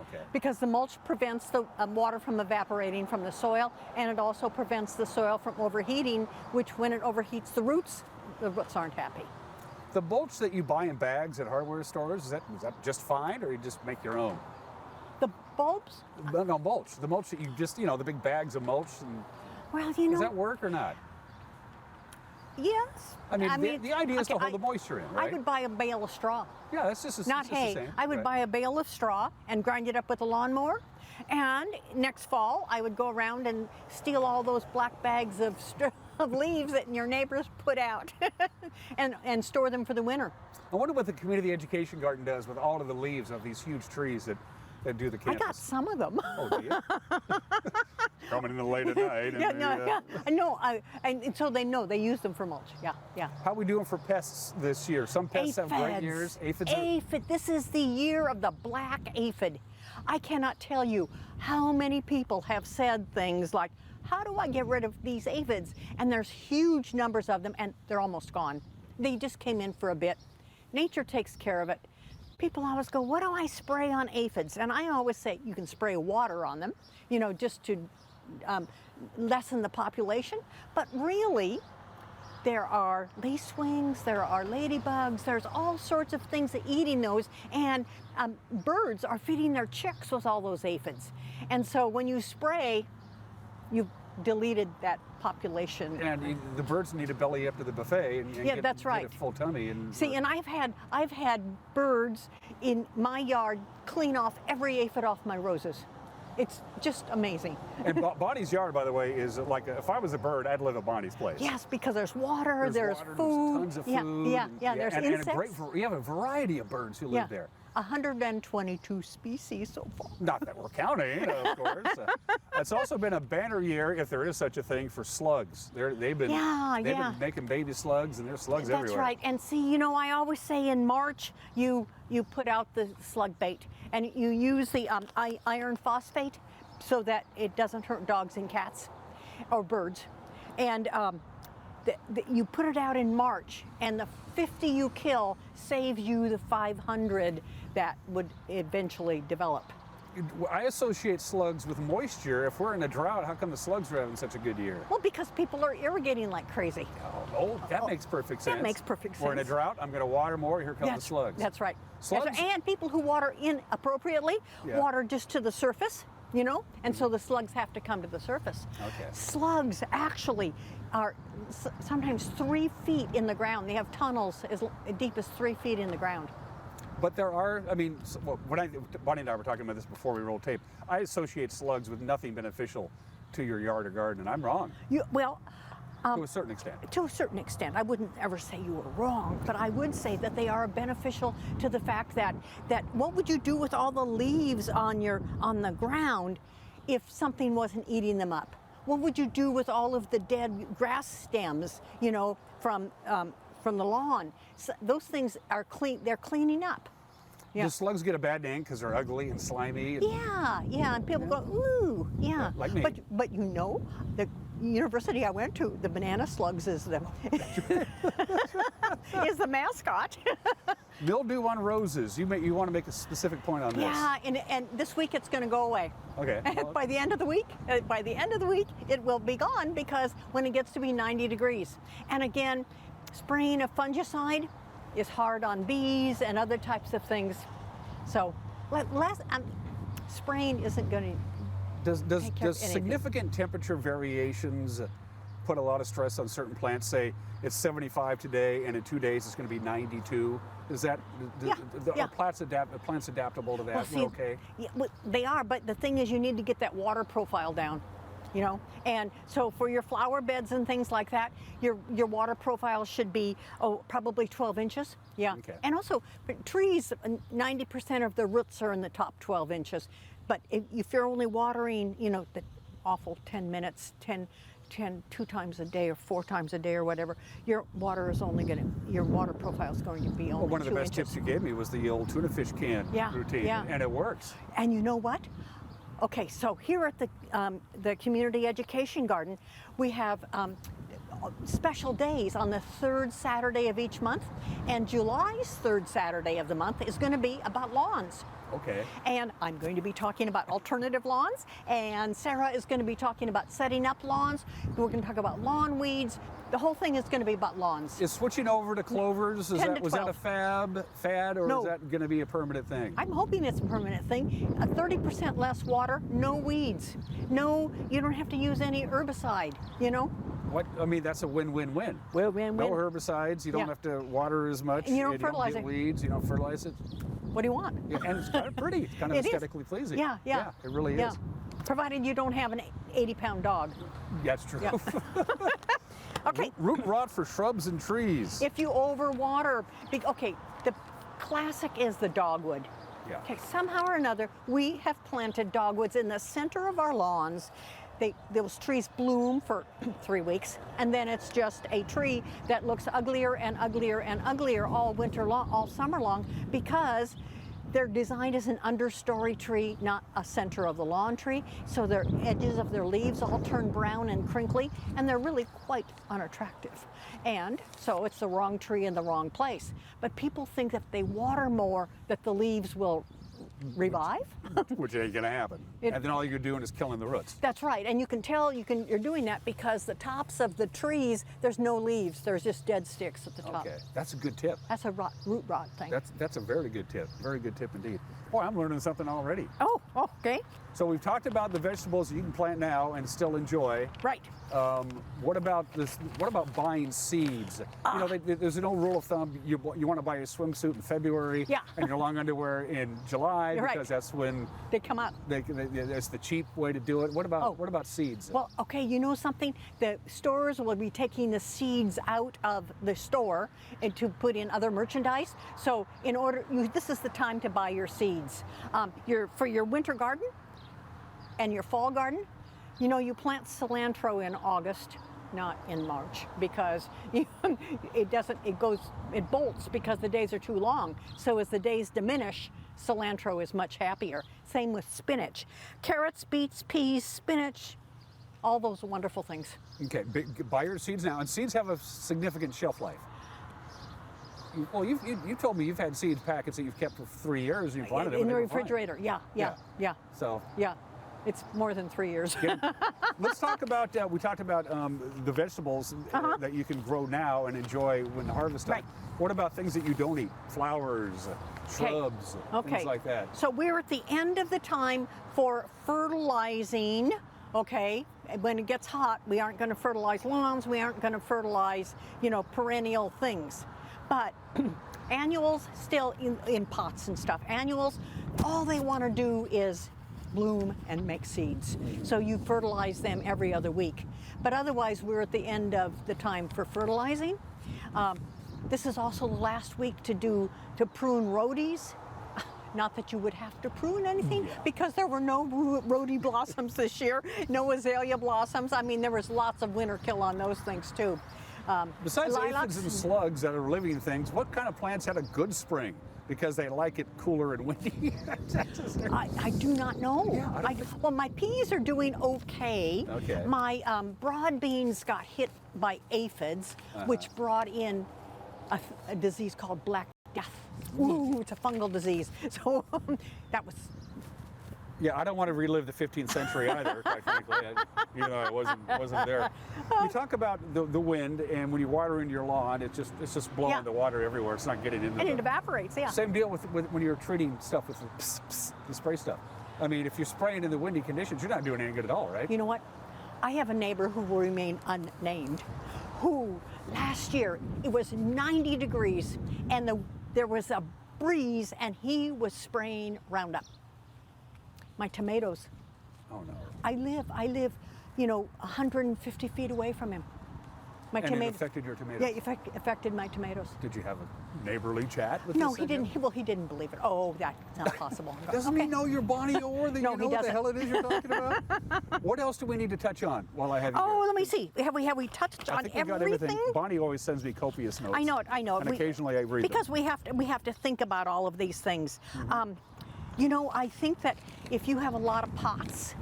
Okay. Because the mulch prevents the water from evaporating from the soil, and it also prevents the soil from overheating, which when it overheats the roots aren't happy. The mulch that you buy in bags at hardware stores, is that just fine, or you just make your own? The bulbs? No, mulch. The mulch that you just, the big bags of mulch. Does that work or not? Yes. I mean, the idea is to hold the moisture in, right? I would buy a bale of straw. Yeah, that's just not hay. the same. I would buy a bale of straw and grind it up with a lawnmower. And next fall, I would go around and steal all those black bags of leaves that your neighbors put out and store them for the winter. I wonder what the community education garden does with all of the leaves of these huge trees that do the campus. I got some of them. Oh, do you? Coming in the late at night. And so they know they use them for mulch. Yeah. How are we doing for pests this year? Some pests have great years. Aphid. This is the year of the black aphid. I cannot tell you how many people have said things like, how do I get rid of these aphids? And there's huge numbers of them, and they're almost gone. They just came in for a bit. Nature takes care of it. People always go, what do I spray on aphids? And I always say, you can spray water on them, just to lessen the population. But really, there are lacewings, there are ladybugs, there's all sorts of things that eating those, and birds are feeding their chicks with all those aphids. And so when you spray, you've deleted that population. And the birds need to belly up to the buffet and get a full tummy. See, and I've had birds in my yard clean off every aphid off my roses. It's just amazing. And Bonnie's yard, by the way, is like, if I was a bird, I'd live at Bonnie's place. Yes, because there's water, there's food. There's tons of food. Yeah, there's insects. You have a variety of birds who live there. 122 species so far. Not that we're counting, of course. It's also been a banner year, if there is such a thing, for slugs. They've been making baby slugs, and there's slugs everywhere. That's right. And see, I always say in March, you put out the slug bait, and you use the iron phosphate so that it doesn't hurt dogs and cats or birds. And you put it out in March, and the 50 you kill saves you the 500 that would eventually develop. I associate slugs with moisture. If we're in a drought, how come the slugs are having such a good year? Well, because people are irrigating like crazy. That makes perfect sense. That makes perfect sense. We're in a drought, I'm going to water more, here come the slugs. That's right. Slugs? And people who water inappropriately water just to the surface, and so the slugs have to come to the surface. Okay. Slugs actually are sometimes 3 feet in the ground. They have tunnels as deep as 3 feet in the ground. But there are, Bonnie and I were talking about this before we rolled tape. I associate slugs with nothing beneficial to your yard or garden, and I'm wrong. To a certain extent. To a certain extent. I wouldn't ever say you were wrong, but I would say that they are beneficial to the fact that what would you do with all the leaves on the ground if something wasn't eating them up? What would you do with all of the dead grass stems, from the lawn? So those things are clean. They're cleaning up. Yeah. Do slugs get a bad name because they're ugly and slimy? And people go, ooh, yeah. Like me. But the university I went to, the banana slugs is the is the mascot. Mildew on roses. You want to make a specific point on this? Yeah, and this week it's going to go away. Okay. By the end of the week, it will be gone, because when it gets to be 90 degrees, and again, spraying a fungicide is hard on bees and other types of things. So, spraying isn't going to. Does significant temperature variations put a lot of stress on certain plants? Say it's 75 today, and in 2 days it's going to be 92. Is that are plants adaptable to that? Well, see, okay. Yeah, they are, but the thing is, you need to get that water profile down. And so for your flower beds and things like that, your water profile should be probably 12 inches. Yeah. Okay. And also for trees, 90% of the roots are in the top 12 inches. But if you're only watering, the awful 10 minutes, 2 times a day or 4 times a day or whatever, your water profile is going to be only 2 inches. One of the best tips you gave me was the old tuna fish can routine, and it works. And you know what? Okay, so here at the Community Education Garden, we have special days on the 3rd Saturday of each month, and July's 3rd Saturday of the month is going to be about lawns. Okay. And I'm going to be talking about alternative lawns, and Sarah is going to be talking about setting up lawns. We're going to talk about lawn weeds. The whole thing is going to be about lawns. Is switching over to clovers, was that a fad, or No. is that going to be a permanent thing? I'm hoping it's a permanent thing. 30% less water, no weeds. No, you don't have to use any herbicide, What? I mean, that's a win-win-win. Win-win-win. No herbicides. You don't have to water as much. And you don't fertilize get it. weeds. You don't fertilize it. What do you want? Yeah, and it's kind of pretty. It's kind of aesthetically pleasing. Yeah. Yeah, it really is. Provided you don't have an 80-pound dog. That's true. Yeah. Okay. Root rot for shrubs and trees. If you overwater, okay, the classic is the dogwood. Yeah. Okay, somehow or another, we have planted dogwoods in the center of our lawns. Those trees bloom for 3 weeks, and then it's just a tree that looks uglier and uglier and uglier all winter long, all summer long, because they're designed as an understory tree, not a center of the lawn tree. So their edges of their leaves all turn brown and crinkly, and they're really quite unattractive. And so it's the wrong tree in the wrong place. But people think that if they water more, that the leaves will revive. Which ain't gonna happen. And then all you're doing is killing the roots. That's right, and you can tell you're doing that because the tops of the trees, there's no leaves, there's just dead sticks at the top. Okay, that's a good tip. That's a root rot thing. That's a very good tip. Very good tip indeed. Boy, I'm learning something already. Oh, okay. So we've talked about the vegetables that you can plant now and still enjoy. Right. What about this? What about buying seeds? You know, there's an old rule of thumb: you want to buy a swimsuit in February, and your long underwear in July, because that's when they come up. That's the cheap way to do it. What about seeds? Well, okay, you know something? The stores will be taking the seeds out of the store and to put in other merchandise. So, this is the time to buy your seeds. For your winter garden and your fall garden. You know, you plant cilantro in August, not in March, because it bolts because the days are too long. So as the days diminish, cilantro is much happier. Same with spinach. Carrots, beets, peas, spinach, all those wonderful things. Okay, buy your seeds now, and seeds have a significant shelf life. Well, you told me you've had seeds packets that you've kept for 3 years, and you've wanted them in the refrigerator. Yeah. So yeah. It's more than 3 years. Let's talk about, we talked about the vegetables that you can grow now and enjoy when the harvest time. Right. What about things that you don't eat? Flowers, shrubs, things like that. So we're at the end of the time for fertilizing, okay? When it gets hot, we aren't going to fertilize lawns, we aren't going to fertilize, perennial things. But annuals still in pots and stuff. Annuals, all they want to do is bloom and make seeds. So you fertilize them every other week. But otherwise, we're at the end of the time for fertilizing. This is also the last week to prune rhodies. Not that you would have to prune anything, because there were no rhodie blossoms this year, no azalea blossoms. I mean, there was lots of winter kill on those things too. Besides aphids and slugs that are living things, what kind of plants had a good spring? Because they like it cooler and windy. I do not know. Yeah, well, my peas are doing okay. My broad beans got hit by aphids, which brought in a disease called Black Death. Ooh, it's a fungal disease. So that was. Yeah, I don't want to relive the 15th century either, quite frankly. I wasn't there. You talk about the wind, and when you water into your lawn, it's just blowing the water everywhere. It's not getting into it evaporates, yeah. Same deal with when you're treating stuff with the spray stuff. I mean, if you're spraying in the windy conditions, you're not doing any good at all, right? You know what? I have a neighbor who will remain unnamed, who last year it was 90 degrees, and there was a breeze, and he was spraying Roundup. My tomatoes. Oh no. I live, 150 feet away from him. It affected your tomatoes? Yeah, it affected my tomatoes. Did you have a neighborly chat with No, he didn't. He didn't believe it. Oh, that's not possible. Doesn't he know you're Bonnie Orr? No, you know he what doesn't. the hell it is you're talking about? What else do we need to touch on while I have you here? Let me see. Have we touched on everything? Got everything? Bonnie always sends me copious notes. I know it. And occasionally I read them. Because we have to think about all of these things. I think that if you have a lot of pots,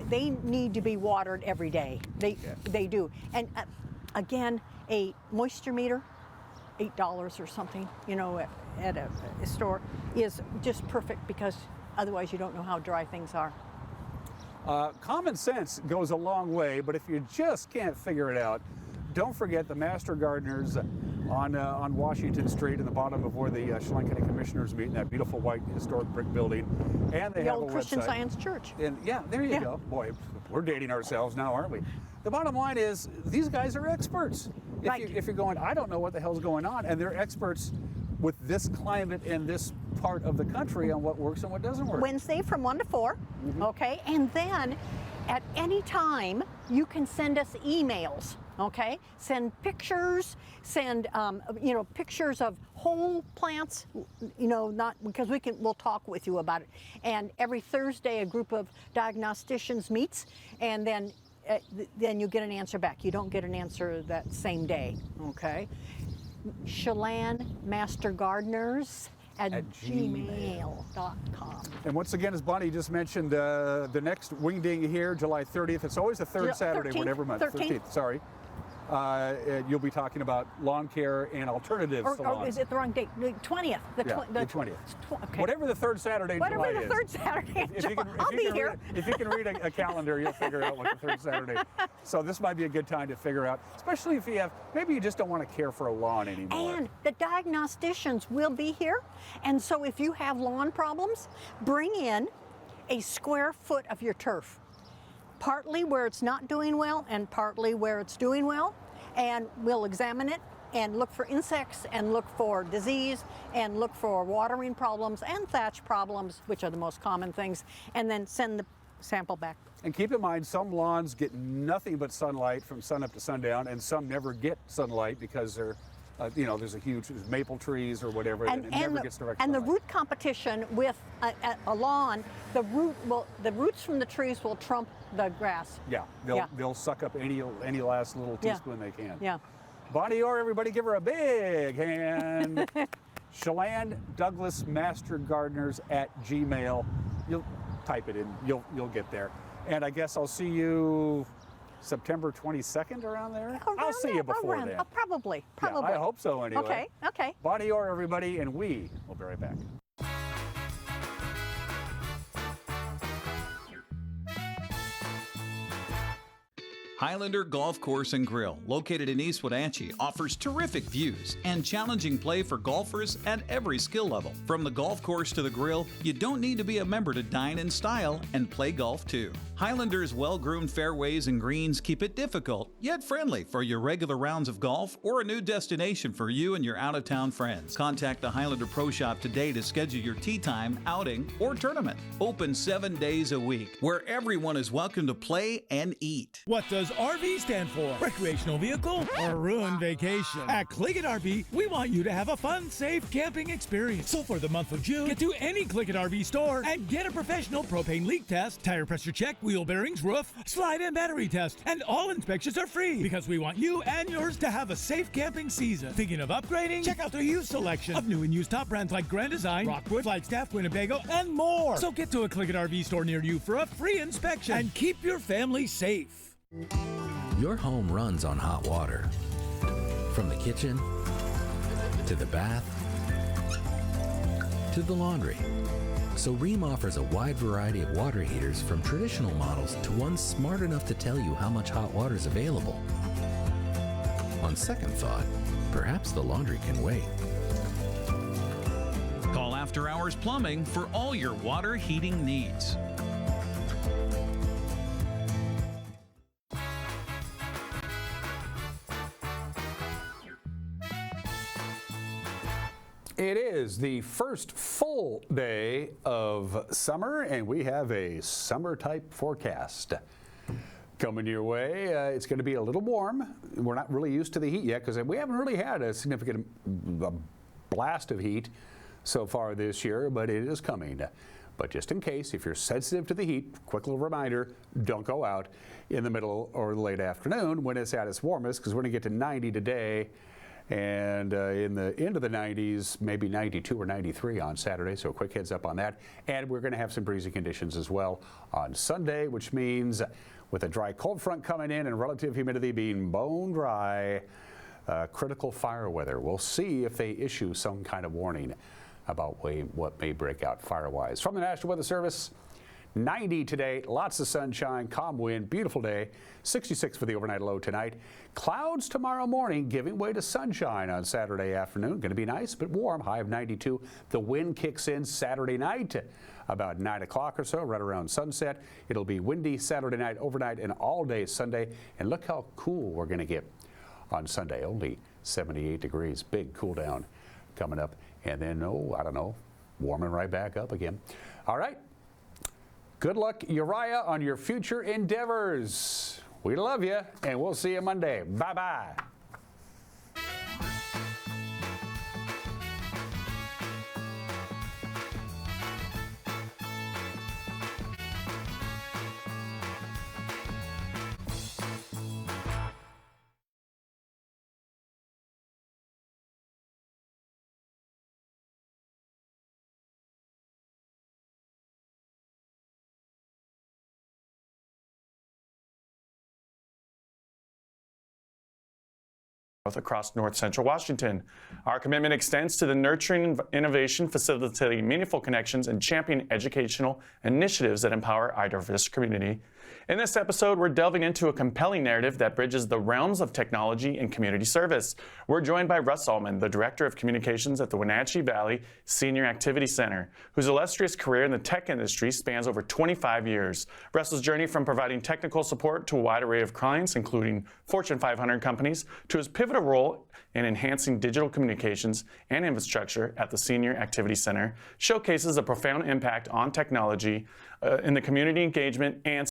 they need to be watered every day. They do. And again, a moisture meter, $8 or something, at a store is just perfect, because otherwise you don't know how dry things are. Common sense goes a long way, but if you just can't figure it out, don't forget the Master Gardeners on Washington Street in the bottom of where the Chelan County Commissioners meet in that beautiful white historic brick building. And they have old a Christian website. Science Church. And there you go. Boy, we're dating ourselves now, aren't we? the bottom line is these guys are experts. Right. If you're going, I don't know what the hell's going on, and they're experts with this climate and this part of the country on what works and what doesn't work. Wednesday from 1 to 4, okay? And then at any time, you can send us emails, okay? Send pictures, send, pictures of whole plants, not, because we'll talk with you about it. And every Thursday, a group of diagnosticians meets, and then you get an answer back. You don't get an answer that same day, okay? Chelan Master Gardeners at gmail.com. And once again, as Bonnie just mentioned, the next Wingding here, July 30th. It's always the third Saturday, 13th, whatever month. 13th. Sorry. You'll be talking about lawn care and alternatives to lawns. Or is it the wrong date? The 20th. The 20th. Okay. Whatever the third Saturday in July is. Whatever the third Saturday in July. I'll be here. If you can read a calendar, you'll figure out what the third Saturday. So this might be a good time to figure out, especially if maybe you just don't want to care for a lawn anymore. And the diagnosticians will be here. And so if you have lawn problems, bring in a square foot of your turf. Partly where it's not doing well and partly where it's doing well. And we'll examine it and look for insects and look for disease and look for watering problems and thatch problems, which are the most common things, and then send the sample back. And keep in mind, some lawns get nothing but sunlight from sunup to sundown, and some never get sunlight because they're, there's a huge maple trees or whatever, and it never gets direct sunlight. And the root competition with a lawn, the roots from the trees will trump the grass. Yeah, they'll suck up any last little teaspoon they can. Yeah. Bonnie Orr, everybody give her a big hand. Chelan Douglas Master Gardeners at Gmail. You'll type it in, you'll get there. And I guess I'll see you September 22nd around there? I'll see you before then. Probably. Yeah, I hope so anyway. Okay. Bonnie Orr, everybody, and we will be right back. Highlander Golf Course and Grill, located in East Wenatchee, offers terrific views and challenging play for golfers at every skill level. From the golf course to the grill, you don't need to be a member to dine in style and play golf too. Highlander's well-groomed fairways and greens keep it difficult, yet friendly for your regular rounds of golf or a new destination for you and your out-of-town friends. Contact the Highlander Pro Shop today to schedule your tee time, outing, or tournament. Open 7 days a week, where everyone is welcome to play and eat. What does RV stand for? Recreational vehicle or ruined vacation? At Click It RV, we want you to have a fun, safe camping experience. So for the month of June, get to any Click It RV store and get a professional propane leak test, tire pressure check, wheel bearings, roof, slide and battery test. And all inspections are free because we want you and yours to have a safe camping season. Thinking of upgrading? Check out the used selection of new and used top brands like Grand Design, Rockwood, Flagstaff, Winnebago, and more. So get to a Click It RV store near you for a free inspection and keep your family safe. Your home runs on hot water. From the kitchen, to the bath, to the laundry. So Rheem offers a wide variety of water heaters, from traditional models to ones smart enough to tell you how much hot water is available. On second thought, perhaps the laundry can wait. Call After Hours Plumbing for all your water heating needs. It is the first full day of summer, and we have a summer-type forecast coming your way. It's going to be a little warm. We're not really used to the heat yet because we haven't really had a significant blast of heat so far this year, but it is coming. But just in case, if you're sensitive to the heat, quick little reminder, don't go out in the middle or the late afternoon when it's at its warmest, because we're going to get to 90 today. And in the into the 90s, maybe 92 or 93 on Saturday, so a quick heads up on that. And we're going to have some breezy conditions as well on Sunday, which means with a dry cold front coming in and relative humidity being bone dry, critical fire weather. We'll see if they issue some kind of warning about what may break out fire-wise. From the National Weather Service, 90 today, lots of sunshine, calm wind, beautiful day. 66 for the overnight low tonight. Clouds tomorrow morning, giving way to sunshine on Saturday afternoon. Going to be nice but warm, high of 92. The wind kicks in Saturday night about 9 o'clock or so, right around sunset. It'll be windy Saturday night, overnight, and all day Sunday. And look how cool we're going to get on Sunday. Only 78 degrees. Big cool down coming up. And then, I don't know, warming right back up again. All right. Good luck, Uriah, on your future endeavors. We love you, and we'll see you Monday. Bye-bye. Across north central Washington. Our commitment extends to the nurturing innovation, facilitating meaningful connections, and championing educational initiatives that empower our diverse community. In this episode, we're delving into a compelling narrative that bridges the realms of technology and community service. We're joined by Russ Allman, the Director of Communications at the Wenatchee Valley Senior Activity Center, whose illustrious career in the tech industry spans over 25 years. Russ's journey from providing technical support to a wide array of clients, including Fortune 500 companies, to his pivotal role in enhancing digital communications and infrastructure at the Senior Activity Center, showcases a profound impact on technology in the community engagement and